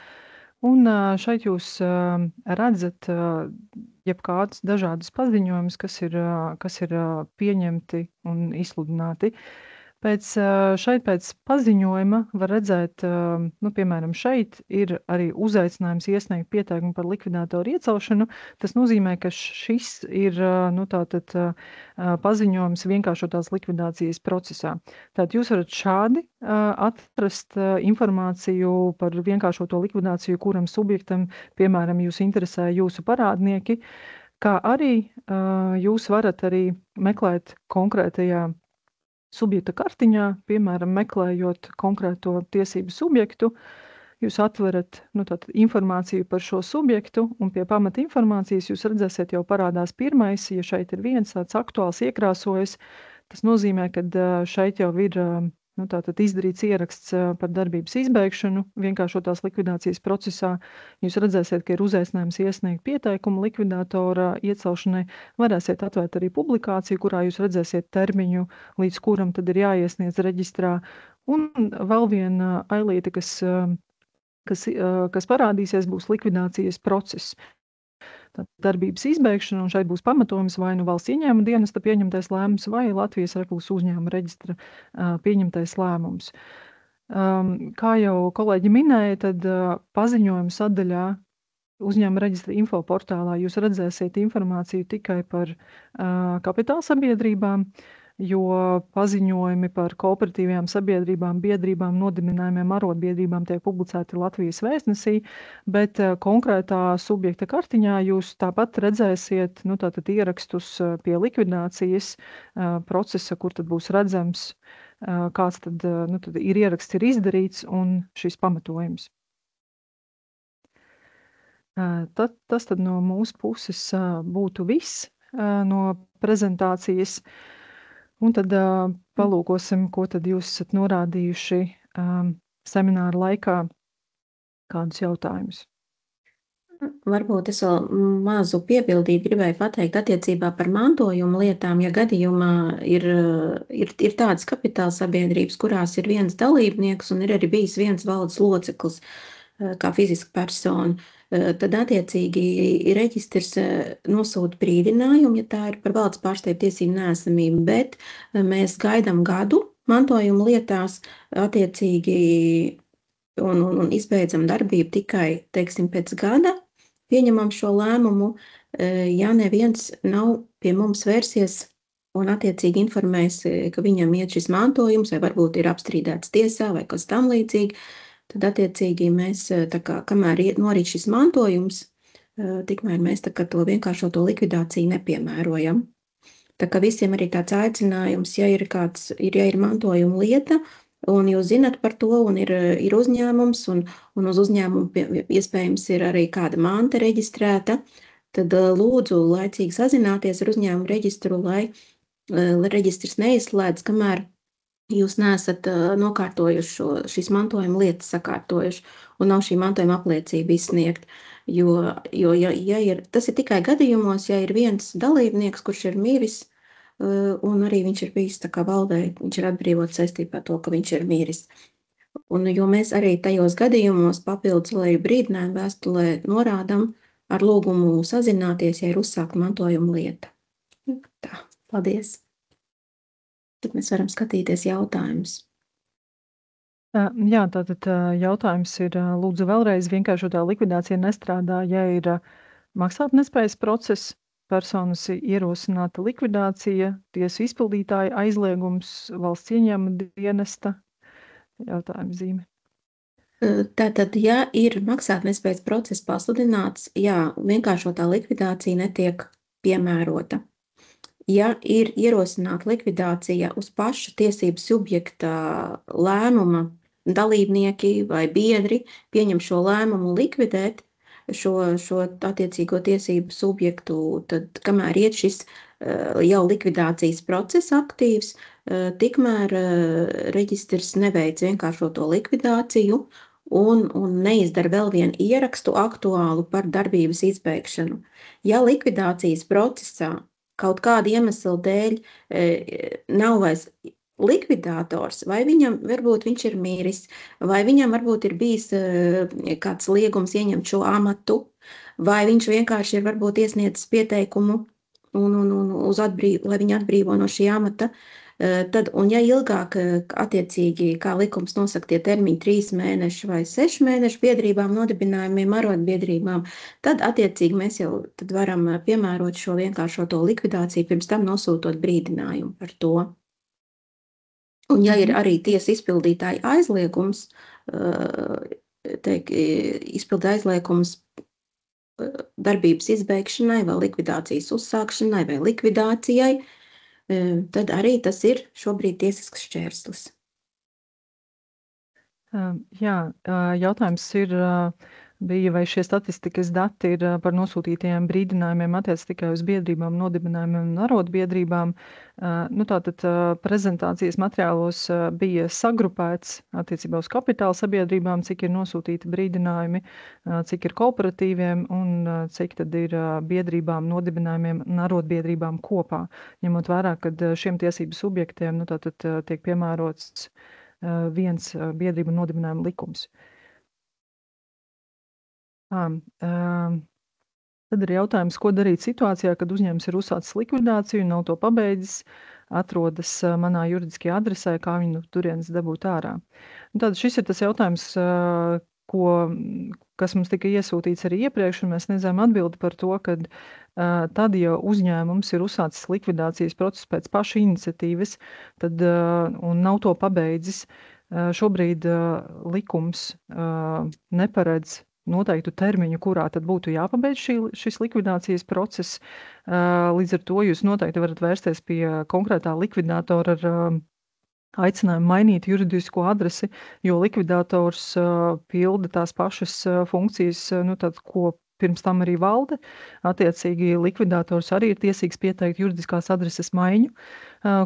Un šeit jūs redzat jebkādus dažādus paziņojumus, kas ir pieņemti un izsludināti. Pēc paziņojuma var redzēt, piemēram, šeit ir arī uzaicinājums iesniegt pieteikumu par likvidātoru iecelšanu. Tas nozīmē, ka šis ir paziņojums vienkāršotās likvidācijas procesā. Tātad jūs varat šādi atrast informāciju par vienkāršoto likvidāciju, kuram subjektam, piemēram, jūs interesē jūsu parādnieki, kā arī jūs varat arī meklēt konkrētajā subjekta kartiņā, piemēram, meklējot konkrēto tiesību subjektu, jūs atverat informāciju par šo subjektu, un pie pamata informācijas jūs redzēsiet jau parādās pirmais, ja šeit ir viens tāds aktuāls iekrāsojas, tas nozīmē, ka šeit jau ir izdarīts ieraksts par darbības izbeigšanu vienkāršotās likvidācijas procesā. Jūs redzēsiet, ka ir uzaicinājums iesniegt pieteikumu likvidātora iecelšanai. Varēsiet atvērt arī publikāciju, kurā jūs redzēsiet termiņu, līdz kuram tad ir jāiesniedz reģistrā. Un vēl viena ailīte, kas parādīsies, būs likvidācijas process. Darbības izbeigšana, un šeit būs pamatojums vai nu valsts ieņēmuma dienesta pieņemtais lēmums vai Latvijas Republikas uzņēmuma reģistra pieņemtais lēmums. Kā jau kolēģi minēja, tad paziņojuma sadaļā uzņēmuma reģistra info portālā jūs redzēsiet informāciju tikai par kapitāla sabiedrībām, jo paziņojumi par kooperatīvajām sabiedrībām, biedrībām, nodibinājumiem, arotbiedrībām tiek publicēti Latvijas vēstnesī, bet konkrētā subjekta kartiņā jūs tāpat redzēsiet tātad ierakstus pie likvidācijas procesa, kur tad būs redzams, kāds tad ir ieraksts ir izdarīts un šis pamatojums. Tas tad no mūsu puses būtu viss no prezentācijas. Un tad palūkosim, ko tad jūs esat norādījuši semināra laikā, kādus jautājumus. Varbūt es vēl mazu piebildīt gribēju pateikt attiecībā par mantojumu lietām, ja gadījumā ir tādas kapitāla sabiedrības, kurās ir viens dalībnieks un ir arī bijis viens valdes loceklis kā fiziska persona. Tad attiecīgi reģistrs nosūta brīdinājumu, ja tā ir par valdes pārstāvju tiesību neesamību, bet mēs gaidām gadu mantojuma lietās attiecīgi un izbeidzam darbību tikai, teiksim, pēc gada, pieņemam šo lēmumu, ja neviens nav pie mums vērsies un attiecīgi informēs, ka viņam iet šis mantojums, vai varbūt ir apstrīdēts tiesā vai kas tam līdzīgi, tad attiecīgi mēs, kamēr norīt šis mantojums, tikmēr mēs to vienkāršoto likvidāciju nepiemērojam. Tā kā visiem arī tāds aicinājums, ja ir mantojuma lieta, un jūs zinat par to, un ir uzņēmums, un uz uzņēmumu iespējams ir arī kāda manta reģistrēta, tad lūdzu laicīgi sazināties ar uzņēmumu reģistru, lai reģistrs neizslēdz, kamēr jūs neesat nokārtojuši šīs mantojuma lietas sakārtojuši, un nav šī mantojuma apliecība izsniegt. Jo tas ir tikai gadījumos, ja ir viens dalībnieks, kurš ir miris, un arī viņš ir bijis valdē, viņš ir atbrīvots saistībā ar to, ka viņš ir miris. Un jo mēs arī tajos gadījumos papildus brīdinājumu vēstulē norādam ar lūgumu sazināties, ja ir uzsākta mantojuma lieta. Tā, paldies. Tad mēs varam skatīties jautājumus. Jā, tātad jautājums ir, lūdzu vēlreiz, vienkāršotā likvidācija nestrādā, ja ir maksātnespējas process, personas ierosināta likvidācija, tiesu izpildītāja aizliegums, valsts ieņēmuma dienesta, jautājuma zīme. Tātad, ja ir maksātnespējas process pasludināts, jā, vienkāršotā likvidācija netiek piemērota. Ja ir ierosināta likvidācija uz paša tiesību subjekta lēmuma, dalībnieki vai biedri pieņem šo lēmumu likvidēt šo attiecīgo tiesību subjektu, tad kamēr iet šis jau likvidācijas process aktīvs, tikmēr reģistrs neveic vienkāršoto likvidāciju un neizdara vēl vienu ierakstu aktuālu par darbības izbeigšanu. Ja likvidācijas procesā kaut kāda iemesla dēļ nav vairs likvidātors, vai viņam varbūt viņš ir miris, vai viņam varbūt ir bijis kāds liegums ieņemt šo amatu, vai viņš vienkārši ir varbūt iesniedzis pieteikumu lai viņu atbrīvo no šī amata, tad, un ja ilgāk attiecīgi, kā likums nosaka tie termiņi 3 mēneši vai 6 mēneši biedrībām, nodibinājumiem, arotbiedrībām, tad attiecīgi mēs jau tad varam piemērot šo vienkāršoto likvidāciju, pirms tam nosūtot brīdinājumu par to. Un ja ir arī tiesa izpildītāja aizliegums, izpilda aizliegums darbības izbeigšanai vai likvidācijas uzsākšanai vai likvidācijai, tad arī tas ir šobrīd tiesisks šķērslis. Jā, jautājums bija, vai šie statistikas dati ir par nosūtītajiem brīdinājumiem attiec tikai uz biedrībām, nodibinājumiem un arotbiedrībām. Tātad prezentācijas materiālos bija sagrupēts attiecībā uz kapitāla sabiedrībām, cik ir nosūtīti brīdinājumi, cik ir kooperatīviem un cik tad ir biedrībām, nodibinājumiem un arotbiedrībām kopā. Ņemot vērā, kad šiem tiesību subjektiem tātad tiek piemērots viens biedrību nodibinājuma likums. Tad ir jautājums, ko darīt situācijā, kad uzņēmums ir uzsācis likvidāciju, nav to pabeidzis, atrodas manā juridiskajā adresē, kā viņu turienes dabūt ārā. Tad šis ir tas jautājums, kas mums tika iesūtīts arī iepriekš, un mēs sniedzām atbildi par to, ka tad, ja uzņēmums ir uzsācis likvidācijas procesu pēc paša iniciatīvas, tad, un nav to pabeidzis, šobrīd likums neparedz noteiktu termiņu, kurā tad būtu jāpabeidz šis likvidācijas process. Līdz ar to jūs noteikti varat vērsties pie konkrētā likvidātora ar aicinājumu mainīt juridisko adresi, jo likvidātors pilda tās pašas funkcijas, ko pirms tam arī valde. Attiecīgi likvidātors arī ir tiesīgs pieteikt juridiskās adreses maiņu,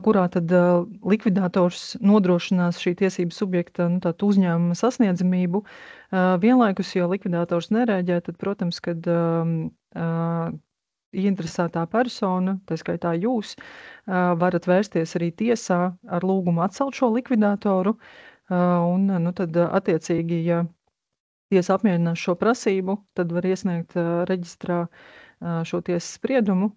kurā tad likvidātors nodrošinās šī tiesību subjekta uzņēmuma sasniedzamību. Vienlaikus, ja likvidātors nereaģē, tad, protams, kad ieinteresētā persona, tā skaitā jūs, varat vērsties arī tiesā ar lūgumu atcelt šo likvidātoru, un tad attiecīgi, ja tiesa apmierinās šo prasību, tad var iesniegt reģistrā šo tiesas spriedumu.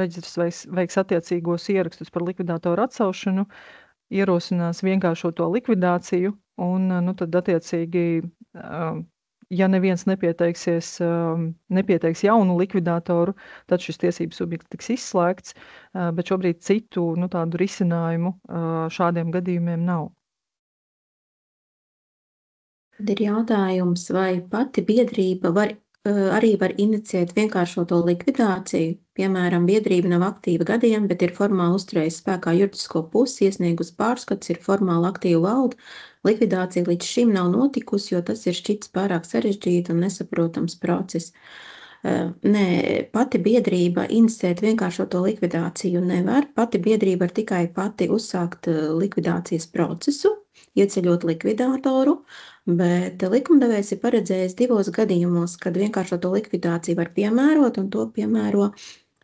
Reģistrs veiks attiecīgos ierakstus par likvidātoru atcelšanu, ierosinās vienkāršoto likvidāciju, un tad attiecīgi ja neviens nepieteiks jaunu likvidātoru, tad šis tiesību subjekts tiks izslēgts, bet šobrīd citu tādu risinājumu šādiem gadījumiem nav. Tad ir jautājums, vai pati biedrība arī var iniciēt vienkāršoto likvidāciju. Piemēram, biedrība nav aktīva gadiem, bet ir formāli uzturējusi spēkā juridisko pusi, iesniegusi pārskats, ir formāli aktīva valde. Likvidācija līdz šim nav notikusi, jo tas ir šķits pārāk sarežģīti un nesaprotams process. Nē, pati biedrība inicēt vienkāršoto likvidāciju nevar. Pati biedrība var tikai pati uzsākt likvidācijas procesu, ieceļot likvidātoru, bet likumdevējs ir paredzējis 2 gadījumos, kad vienkāršoto likvidāciju var piemērot, un to piemēro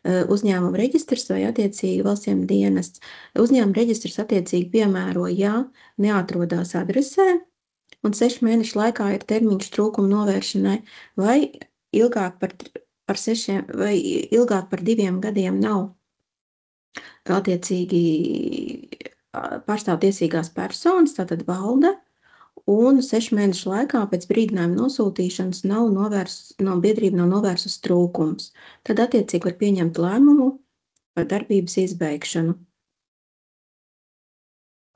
uzņēmuma reģistrs vai attiecīgi valsts ieņēmuma dienests. Uzņēmuma reģistrs attiecīgi piemēro, ja neatrodās adresē, un 6 mēnešu laikā ir termiņš trūkumu novēršanai, vai ilgāk par 2 gadiem nav attiecīgi pārstāvtiesīgās personas, tātad valde, un 6 mēnešu laikā pēc brīdinājuma nosūtīšanas no biedrība nav novērsus trūkums. Tad attiecīgi var pieņemt lēmumu par darbības izbeigšanu.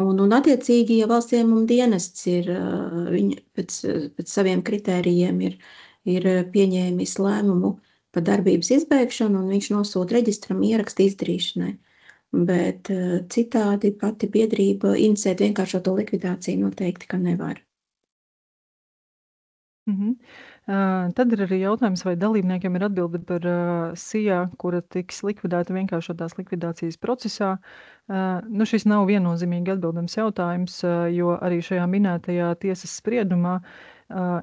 Un attiecīgi, ja valsts ieņēmuma dienests ir pēc saviem kritērijiem ir pieņēmis lēmumu par darbības izbeigšanu, un viņš nosūta reģistram ierakstu izdarīšanai. Bet citādi pati biedrība inicēt vienkāršoto likvidāciju noteikti, ka nevar. Tad ir arī jautājums, vai dalībniekiem ir atbilde par SIA, kura tiks likvidēta vienkāršotās likvidācijas procesā. Šis nav viennozīmīgi atbildams jautājums, jo arī šajā minētajā tiesas spriedumā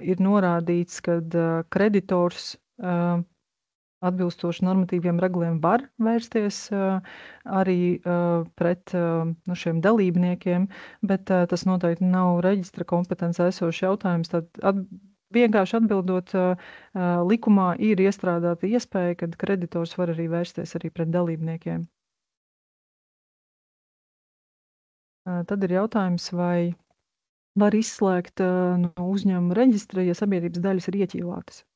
ir norādīts, ka kreditors atbilstoši normatīviem reguliem var vērsties arī pret šiem dalībniekiem, bet tas noteikti nav reģistra kompetence esošs jautājums. Tad vienkārši atbildot, likumā ir iestrādāta iespēja, kad kreditors var arī vērsties arī pret dalībniekiem. Tad ir jautājums, vai var izslēgt no uzņēmuma reģistra, ja sabiedrības daļas ir ieķīlātas.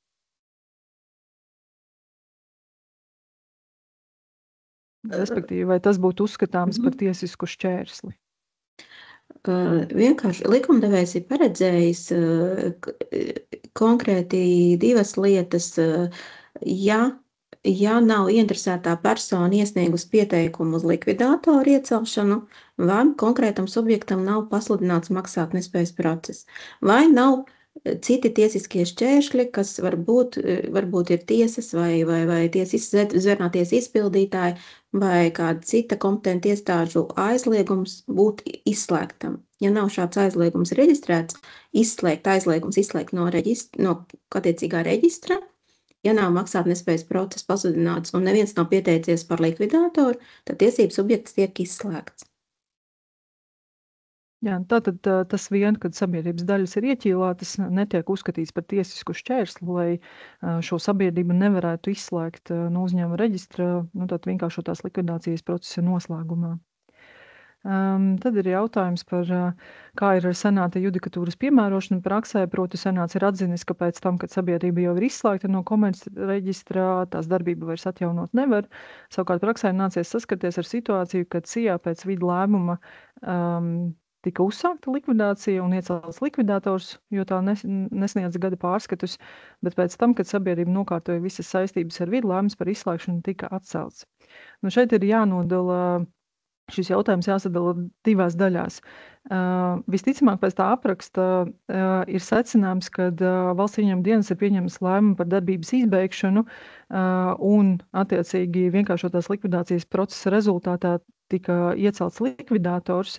Respektīvi, vai tas būtu uzskatāms par tiesisku šķērsli? Vienkārši likumdevējs ir paredzējis konkrēti 2 lietas. Ja nav interesētā persona iesniegusi pieteikumu uz likvidātoru iecelšanu, vai konkrētam subjektam nav pasludināts maksātnespējas process, vai nav citi tiesiskie šķēršļi, kas varbūt ir tiesas vai zvērnā tiesa izpildītāji vai kāda cita kompetenta iestāžu aizliegums būt izslēgtam. Ja nav šāds aizliegums reģistrēts, aizliegums izslēgt no attiecīgā reģistra, ja nav maksātnespējas process pasludināts un neviens nav pieteicies par likvidātoru, tad tiesības subjekts tiek izslēgts. Jā, tātad tas vien, kad sabiedrības daļas ir ieķīlātas, netiek uzskatīts par tiesisku šķērsli, lai šo sabiedrību nevarētu izslēgt no uzņēmuma reģistra, tad vienkāršotās likvidācijas procesa noslēgumā. Tad ir jautājums par, kā ir ar senāta judikatūras piemērošanu praksē, proti senāts ir atzinis, ka pēc tam, kad sabiedrība jau ir izslēgta no komerc reģistrā, tās darbību vairs atjaunot nevar. Savukārt praksē nācies saskarties ar situāciju, kad SIA pēc vidu lēmuma tika uzsākta likvidācija un iecelts likvidātors, jo tā nesniedz gada pārskatus, bet pēc tam, kad sabiedrība nokārtoja visas saistības ar vidu, lēmums par izslēgšanu tika atcelts. Šeit ir jānodala, šis jautājums jāsadala 2 daļās. Visticamāk pēc tā apraksta ir secināms, ka valsts ieņēmuma dienas ir pieņēmis lēmumu par darbības izbeigšanu un attiecīgi vienkāršotās likvidācijas procesa rezultātā tika iecelts likvidātors.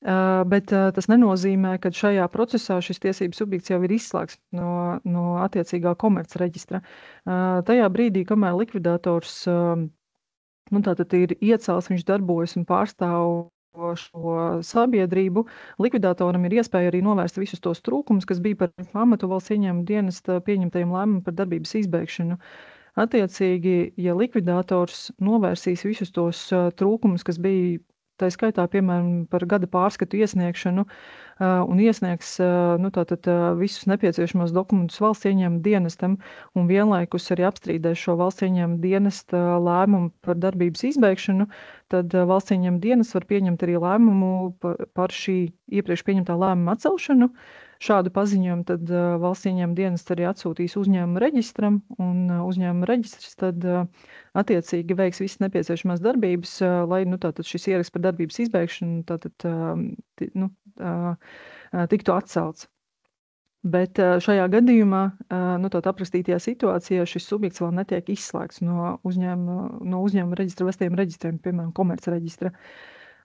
Bet tas nenozīmē, ka šajā procesā šis tiesības subjekts jau ir izslēgts no attiecīgā komerc reģistra. Tajā brīdī, kamēr likvidātors tātad ir iecelts, viņš darbojas un pārstāv šo sabiedrību, likvidātoram ir iespēja arī novērst visus tos trūkumus, kas bija par pamatu valsts ieņēmuma dienesta pieņemtajiem lēmumiem par darbības izbeigšanu. Attiecīgi, ja likvidātors novērsīs visus tos trūkumus, kas bija tā skaitā, piemēram, par gada pārskatu iesniegšanu, un iesniegs visus nepieciešamos dokumentus valsts ieņēmuma dienestam un vienlaikus arī apstrīdēs šo valsts ieņēmuma dienesta lēmumu par darbības izbeigšanu, tad valsts ieņēmuma dienests var pieņemt arī lēmumu par šī iepriekš pieņemtā lēmuma atcelšanu. Šādu paziņojumu tad valsts ieņēmuma dienests arī atsūtīs uzņēmuma reģistram, un uzņēmuma reģistrs tad attiecīgi veiks visas nepieciešamās darbības, lai šis ieraksts par darbības izbeigšanu tiktu atcelts. Bet šajā gadījumā, aprakstītajā situācijā, šis subjekts vēl netiek izslēgts no uzņēmuma reģistra vestiem reģistriem, piemēram, komercreģistra.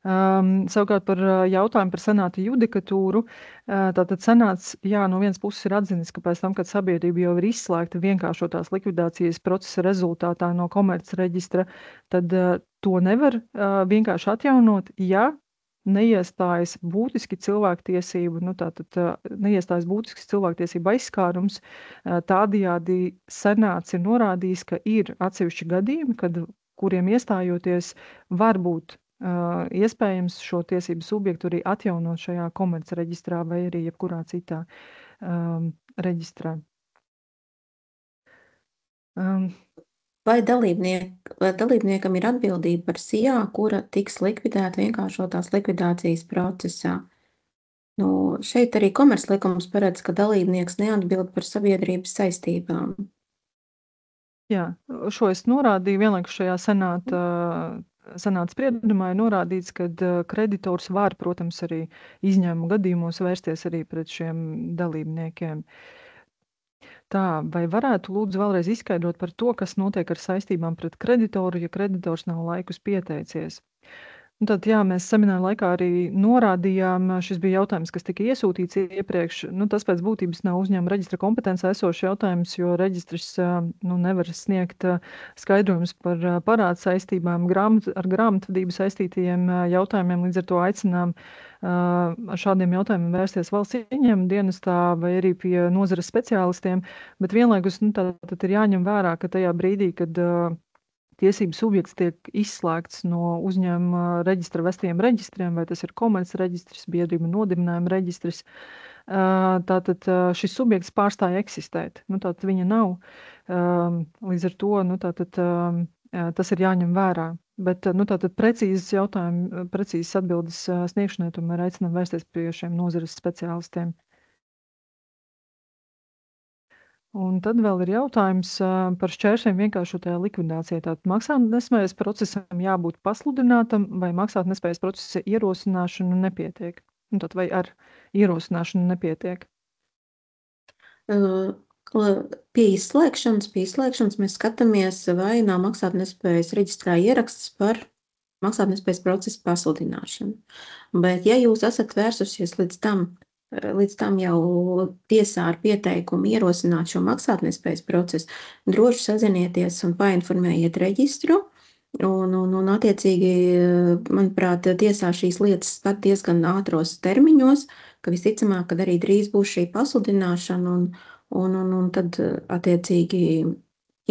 Savukārt par jautājumu par senāta judikatūru, tātad senāts, no vienas puses ir atzinis, ka pēc tam, kad sabiedrība jau ir izslēgta vienkāršotās likvidācijas procesa rezultātā no komercreģistra, tad to nevar vienkārši atjaunot, ja neiestājas būtiski cilvēktiesību, neiestājas būtisks cilvēktiesību aizskārums, tādējādi senāts ir norādījis, ka ir atsevišķi gadījumi, kuriem iestājoties var būt iespējams šo tiesību subjektu arī atjaunot šajā komercreģistrā vai arī jebkurā citā reģistrā. Vai dalībniekam ir atbildība par SIA, kura tiks likvidēta vienkāršotās likvidācijas procesā? Šeit arī komerclikums paredz, ka dalībnieks neatbild par sabiedrības saistībām. Jā, šo es norādīju vienlaikus šajā senāta spriedumā ir norādīts, ka kreditors var, protams, arī izņēmumu gadījumos vērsties arī pret šiem dalībniekiem. Tā, vai varētu lūdzu vēlreiz izskaidrot par to, kas notiek ar saistībām pret kreditoru, ja kreditors nav laikus pieteicies? Tad, mēs semināra laikā arī norādījām, šis bija jautājums, kas tika iesūtīts iepriekš. Tas pēc būtības nav uzņēmuma reģistra kompetencē esošs jautājums, jo reģistrs nevar sniegt skaidrojumus par parādu saistībām, ar grāmatvedību saistītajiem jautājumiem. Līdz ar to aicinām ar šādiem jautājumiem vērsties valsts ieņēmuma dienestā vai arī pie nozares speciālistiem, bet vienlaikus tad ir jāņem vērā, ka tajā brīdī, kad tiesību subjekts tiek izslēgts no uzņēmuma reģistra vestiem reģistriem, vai tas ir komercreģistrs, biedrība nodibinājuma reģistrs, tātad šis subjekts pārstāja eksistēt. Tātad viņa nav. Līdz ar to tas ir jāņem vērā. Bet tātad precīzas atbildes sniegšanai tomēr aicinām vērsties pie šiem nozares speciālistiem. Un tad vēl ir jautājums par šķēršļiem vienkāršotajā likvidācijā. Tātad maksātnespējas procesam jābūt pasludinātam, vai maksātnespējas procesa ierosināšanu nepietiek? Tad vai ar ierosināšanu nepietiek? Pie izslēgšanas mēs skatāmies, vai nav maksātnespējas reģistrā ieraksts par maksātnespējas procesa pasludināšanu. Bet, ja jūs esat vērsušies līdz tam jau tiesā ar pieteikumu ierosināt šo maksātnespējas procesu, droši sazinieties un painformējiet reģistru. Un attiecīgi, manuprāt, tiesā šīs lietas skat diezgan ātros termiņos, ka visticamāk, kad arī drīz būs šī pasludināšana un tad attiecīgi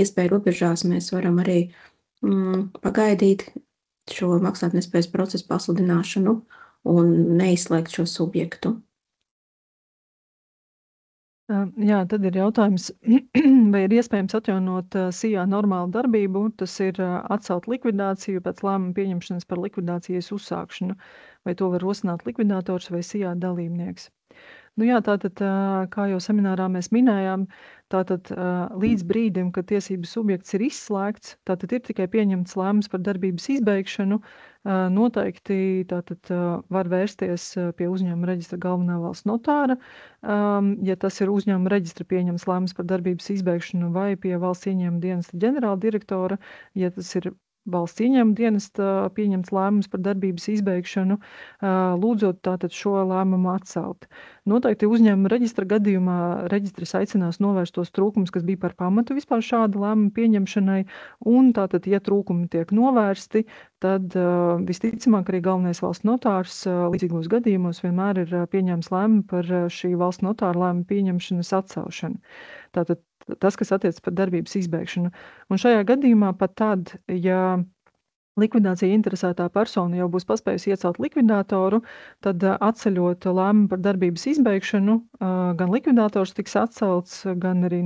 iespēju robežās mēs varam arī pagaidīt šo maksātnespējas procesu pasludināšanu un neizslēgt šo subjektu. Jā, tad ir jautājums, vai ir iespējams atjaunot SIA normālu darbību, tas ir atcelt likvidāciju pēc lēmuma pieņemšanas par likvidācijas uzsākšanu, vai to var rosināt likvidātors vai SIA dalībnieks. Tātad, kā jau seminārā mēs minējām, tātad līdz brīdim, kad tiesību subjekts ir izslēgts, tātad ir tikai pieņemts lēmums par darbības izbeigšanu, noteikti tātad var vērsties pie uzņēmuma reģistra galvenā valsts notāra, ja tas ir uzņēmuma reģistra pieņems lēmums par darbības izbeigšanu vai pie valsts ieņēmuma dienesta ģenerāla direktora, ja tas ir valsts ieņēmuma dienesta pieņemts lēmums par darbības izbeigšanu, lūdzot tātad šo lēmumu atcelt. Noteikti uzņēmuma reģistra gadījumā reģistris aicinās novērst tos trūkumus, kas bija par pamatu vispār šāda lēmuma pieņemšanai, un tātad, ja trūkumi tiek novērsti, tad visticamāk arī galvenais valsts notārs līdzīgos gadījumos vienmēr ir pieņēmis lēmumu par šī valsts notāra lēmuma pieņemšanas atcelšanu. Tātad tas, kas attiecas par darbības izbeigšanu. Un šajā gadījumā pat tad, ja likvidācija interesētā persona jau būs paspējusi iecelt likvidātoru, tad atceļot lēmumu par darbības izbeigšanu, gan likvidātors tiks atcelts, gan arī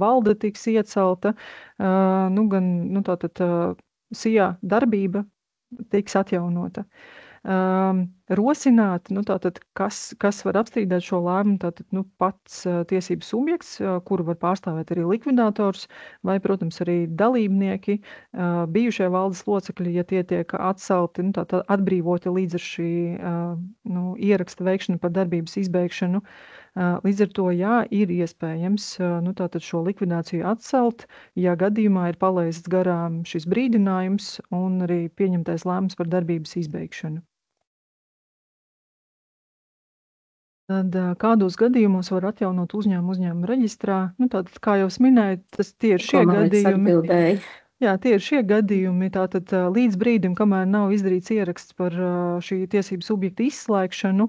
valde tiks iecelta, gan SIA darbība tiks atjaunota. Rosināt, kas var apstrīdēt šo lēmumu, pats tiesību subjekts, kuru var pārstāvēt arī likvidātors, vai, protams, arī dalībnieki, bijušie valdes locekļi, ja tie tiek atcelti, atbrīvoti līdz ar šī ieraksta veikšanu par darbības izbeigšanu. Līdz ar to, jā, ir iespējams šo likvidāciju atcelt, ja gadījumā ir palaists garām šis brīdinājums un arī pieņemtais lēmums par darbības izbeigšanu. Tad kādos gadījumos var atjaunot uzņēmumu reģistrā? Tātad, kā jau es minēju, tie ir šie gadījumi. Jā, tie ir šie gadījumi. Tātad līdz brīdim, kamēr nav izdarīts ieraksts par šī tiesību subjekta izslēgšanu,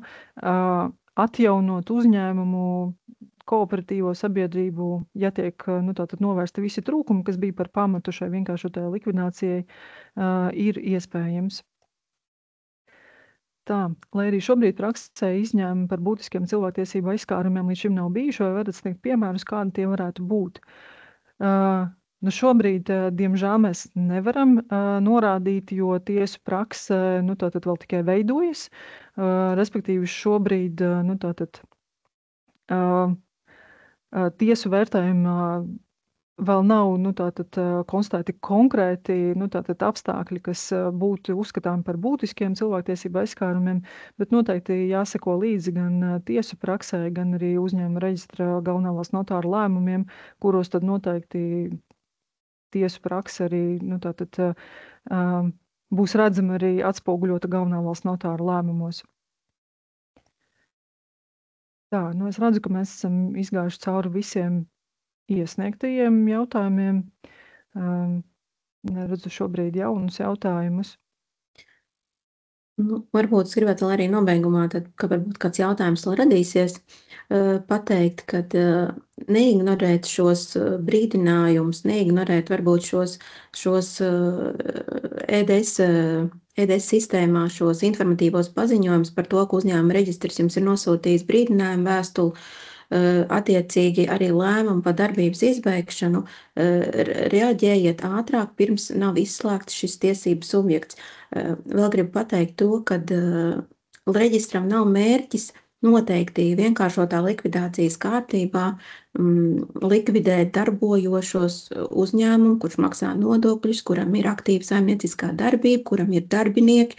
atjaunot uzņēmumu, kooperatīvo sabiedrību, ja tiek novērsti visi trūkumi, kas bija par pamatu šai vienkāršotajai likvidācijai, ir iespējams. Tā, lai arī šobrīd praksē izņēmumi par būtiskiem cilvēktiesību aizskārumiem līdz šim nav bijuši, vai varat sniegt piemērus, kādi tie varētu būt? Šobrīd, diemžēl, mēs nevaram norādīt, jo tiesu prakse vēl tikai veidojas. Respektīvi šobrīd tiesu vērtējumā vēl nav konstatēti konkrēti apstākļi, kas būtu uzskatām par būtiskiem cilvēktiesību aizskārumiem, bet noteikti jāseko līdzi gan tiesu praksē, gan arī uzņēmuma reģistra galvenā valsts notāra lēmumiem, kuros tad noteikti tiesu prakse arī būs redzama arī atspoguļota galvenā valsts notāra lēmumos. Tā, es redzu, ka mēs esam izgājuši cauri visiem iesniegtajiem jautājumiem. Neredzu šobrīd jaunus jautājumus. Varbūt es gribētu vēl arī nobeigumā, ka varbūt kāds jautājums vēl radīsies, pateikt, kad neignorēt šos brīdinājumus, neignorēt varbūt šos EDS sistēmā šos informatīvos paziņojumus par to, ka uzņēmuma reģistrs jums ir nosūtījis brīdinājumu vēstuli, attiecīgi arī lēmumu par darbības izbeigšanu, reaģējiet ātrāk, pirms nav izslēgts šis tiesību subjekts. Vēl gribu pateikt to, ka reģistram nav mērķis noteikti vienkāršotā likvidācijas kārtībā likvidēt darbojošos uzņēmumu, kurš maksā nodokļus, kuram ir aktīva saimnieciskā darbība, kuram ir darbinieki,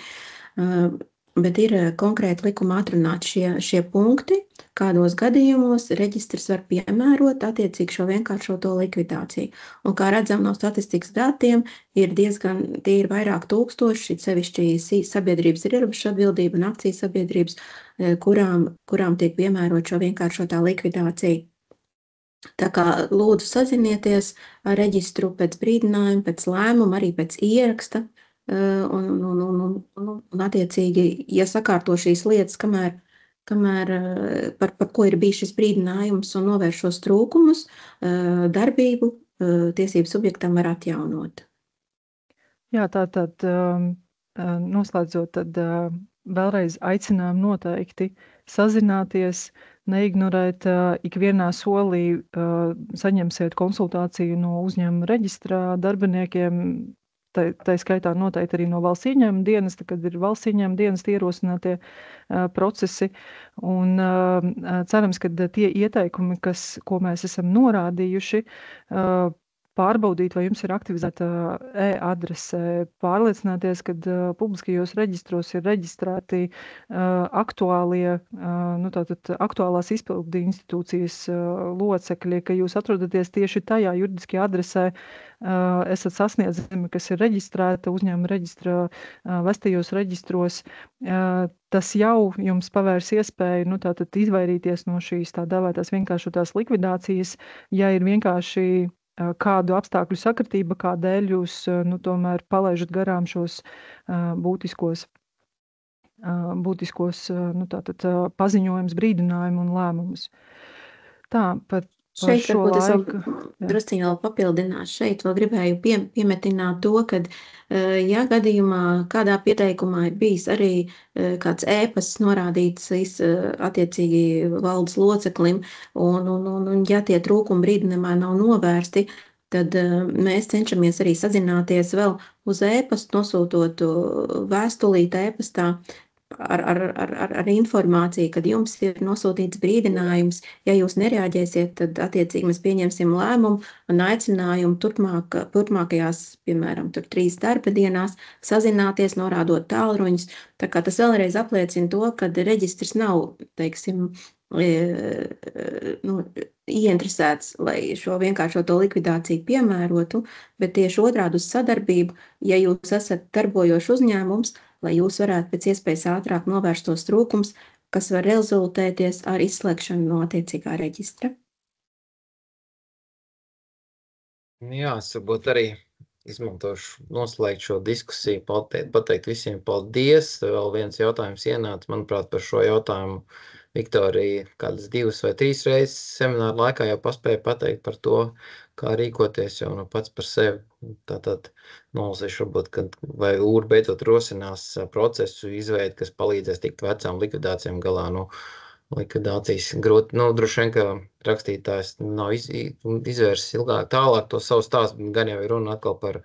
bet ir konkrēti likumā atrunāti šie punkti, kādos gadījumos reģistrs var piemērot attiecīgi šo vienkāršoto likvidāciju. Un kā redzam no statistikas datiem, tie ir vairāk tūkstoši, sevišķi sabiedrības ir ierobežota atbildība un akcijas sabiedrības, kurām tiek piemērot šo vienkāršotā likvidāciju. Tā kā lūdzu sazinieties ar reģistru pēc brīdinājuma, pēc lēmuma, arī pēc ieraksta, un attiecīgi, ja sakārto šīs lietas, kamēr par ko ir bijis šis brīdinājums un novērš šos trūkumus, darbību tiesību subjektam var atjaunot. Jā, tātad noslēdzot, tad vēlreiz aicinām noteikti sazināties, neignorēt ikvienā solī, saņemsiet konsultāciju no uzņēmuma reģistrā darbiniekiem, tā skaitā noteikti arī no valsts ieņēmuma dienesta, kad ir valsts ieņēmuma dienesta ierosinātie procesi. Un cerams, ka tie ieteikumi, ko mēs esam norādījuši, pārbaudīt, vai jums ir aktivizēta e-adrese, pārliecināties, ka publiskajos reģistros ir reģistrēti aktuālās izpildu institūcijas locekļi, ka jūs atrodaties tieši tajā juridiskajā adresē, esat sasniedzami, kas ir reģistrēta uzņēmuma reģistra vestajos reģistros. Tas jau jums pavērs iespēju izvairīties no šīs tā dēvētās vienkāršotās likvidācijas, ja ir vienkārši kādu apstākļu sakritība, kādēļ jūs tomēr palaižat garām šos būtiskos paziņojumus, brīdinājumu un lēmumus. Tā, par par Šeit šo varbūt es vēl laiku. Jā. drusciņi vēl papildināšu. Šeit vēl gribēju piemetināt to, ka, ja gadījumā kādā pieteikumā ir bijis arī kāds ēpasts norādīts attiecīgi valdes loceklim, un ja tie trūkumi brīdinājumā nav novērsti, tad mēs cenšamies arī sazināties vēl uz ēpastu, nosūtot vēstulīt ēpastā ar informāciju, kad jums ir nosūtīts brīdinājums. Ja jūs nereaģēsiet, tad attiecīgi mēs pieņemsim lēmumu un aicinājumu turpmākajās, piemēram, 3 darba dienās sazināties, norādot tālruņus. Tā kā tas vēlreiz apliecina to, ka reģistrs nav, teiksim, ieinteresēts, lai šo vienkāršoto likvidāciju piemērotu, bet tieši otrādi uz sadarbību, ja jūs esat darbojošs uzņēmums, lai jūs varētu pēc iespējas ātrāk novērst tos trūkums, kas var rezultēties ar izslēgšanu no attiecīgā reģistra. Jā, es varbūt arī izmantošu noslēgt šo diskusiju, pateikt visiem paldies. Vēl viens jautājums ienāca, manuprāt, par šo jautājumu Viktorija kādas 2 vai 3 reizes semināru laikā jau paspēja pateikt par to, kā rīkoties jau nu pats par sevi. Tātad nolasīšu varbūt, vai Ūra beidzot rosinās procesu izveidi, kas palīdzēs tikt vecām likvidācijām galā. Likvidācijas grūti, droši vien, ka rakstītājs nav izvērsis ilgāk tālāk to savu stāstu, gan jau ir runa atkal par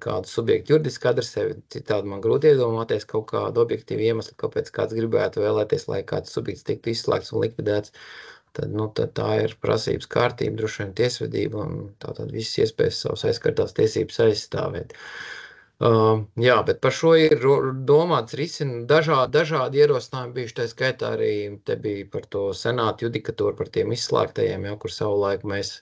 kādu subjektu juridisku adresē, citādi man grūti iedomāties kaut kādu objektīvu iemeslu, kāpēc kāds gribētu vēlēties, lai kāds subjekts tiktu izslēgts un likvidēts. Tad tā ir prasības kārtība, droši vien tiesvedība, un tātad visas iespējas savas aizskartās tiesības aizstāvēt. Jā, bet par šo ir domāts dažādi ierosinājumi bijuši, tā skaitā arī te bija par to senātu judikatūru, par tiem izslēgtajiem, kur savulaik mēs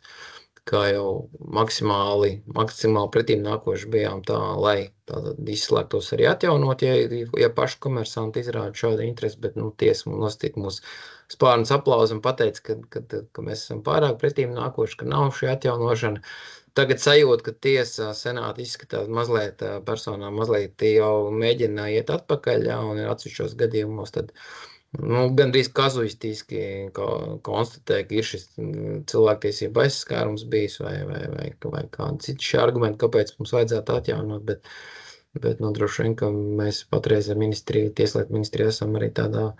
kā jau maksimāli pretīm nākoši bijām tā, lai tātad izslēgtos arī atjaunot, ja paši komersanti izrāda šādu interesi, bet tiesa nostīt mūsu spārnas aplauzu un pateica, ka mēs esam pārāk pretīm nākoši, ka nav šī atjaunošana. Tagad sajūt, ka tiesa senāta izskatās mazliet personām, mazliet jau mēģina iet atpakaļ, un ir atsevišķos gadījumos, tad gandrīz kazuistiski konstatē, ka ir šis cilvēktiesība aizskārums bijis vai kādi citi šie argumenti, kāpēc mums vajadzētu atjaunot, bet droši vien, ka mēs patreiz ar Tieslietu ministriju esam arī tādā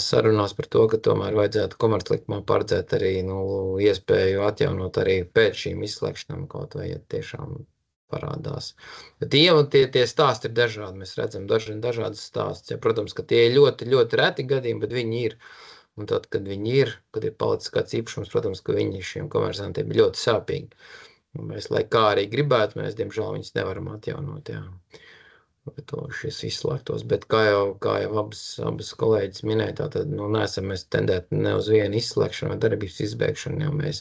sarunās par to, ka tomēr vajadzētu komerclikumā paredzēt arī iespēju atjaunot arī pēc šīm izslēgšanām kaut vai, ja tiešām parādās. Bet tie stāsti ir dažādi, mēs redzam dažādas stāstus. Ja, protams, ka tie ir ļoti, ļoti reti gadījumi, bet viņi ir. Un tad, kad viņi ir, kad ir palicis kāds īpašums, protams, ka viņi šiem komersantiem ir ļoti sāpīgi. Un mēs, lai kā arī gribētu, mēs, diemžēl, viņus nevaram atjaunot, jā. Šis izslēgtos, bet kā jau abas kolēģis minēja, tātad neesam mēs tendēti ne uz vienu izslēgšanu vai darbības izbēgšanu, jo mēs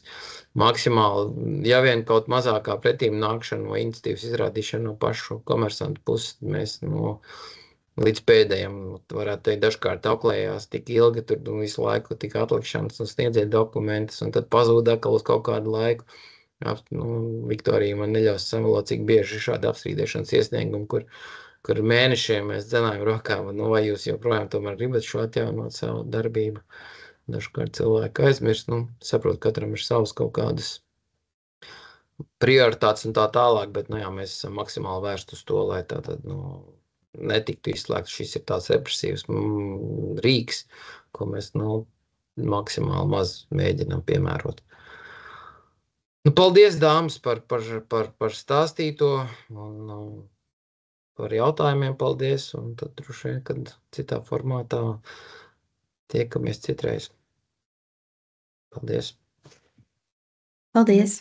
maksimāli, ja vien kaut mazākā pretīm nākšana vai iniciatīvas izrādīšana no pašu komersantu puses, mēs līdz pēdējiem, varētu teikt, dažkārt auklējās tik ilgi, tur visu laiku tika atlikšanas un sniedziet dokumentus, un tad pazūd atkal uz kaut kādu laiku. Viktorija man neļaus samalot, cik bieži šāda apstrīdēšanas iesnieguma, kur mēnešiem mēs dzenājam rokā, vai jūs joprojām tomēr gribat šo atjaunot savu darbību. Dažkārt cilvēki aizmirst, saprot, katram ir savas kaut kādas prioritātes un tā tālāk, bet, jā, mēs esam maksimāli vērsti uz to, lai tātad, netiktu izslēgts. Šis ir tāds represīvs rīks, ko mēs, maksimāli maz mēģinām piemērot. Paldies, dāmas, par stāstīto, un par jautājumiem paldies, un tad droši vien, kad citā formātā tiekamies citreiz. Paldies! Paldies!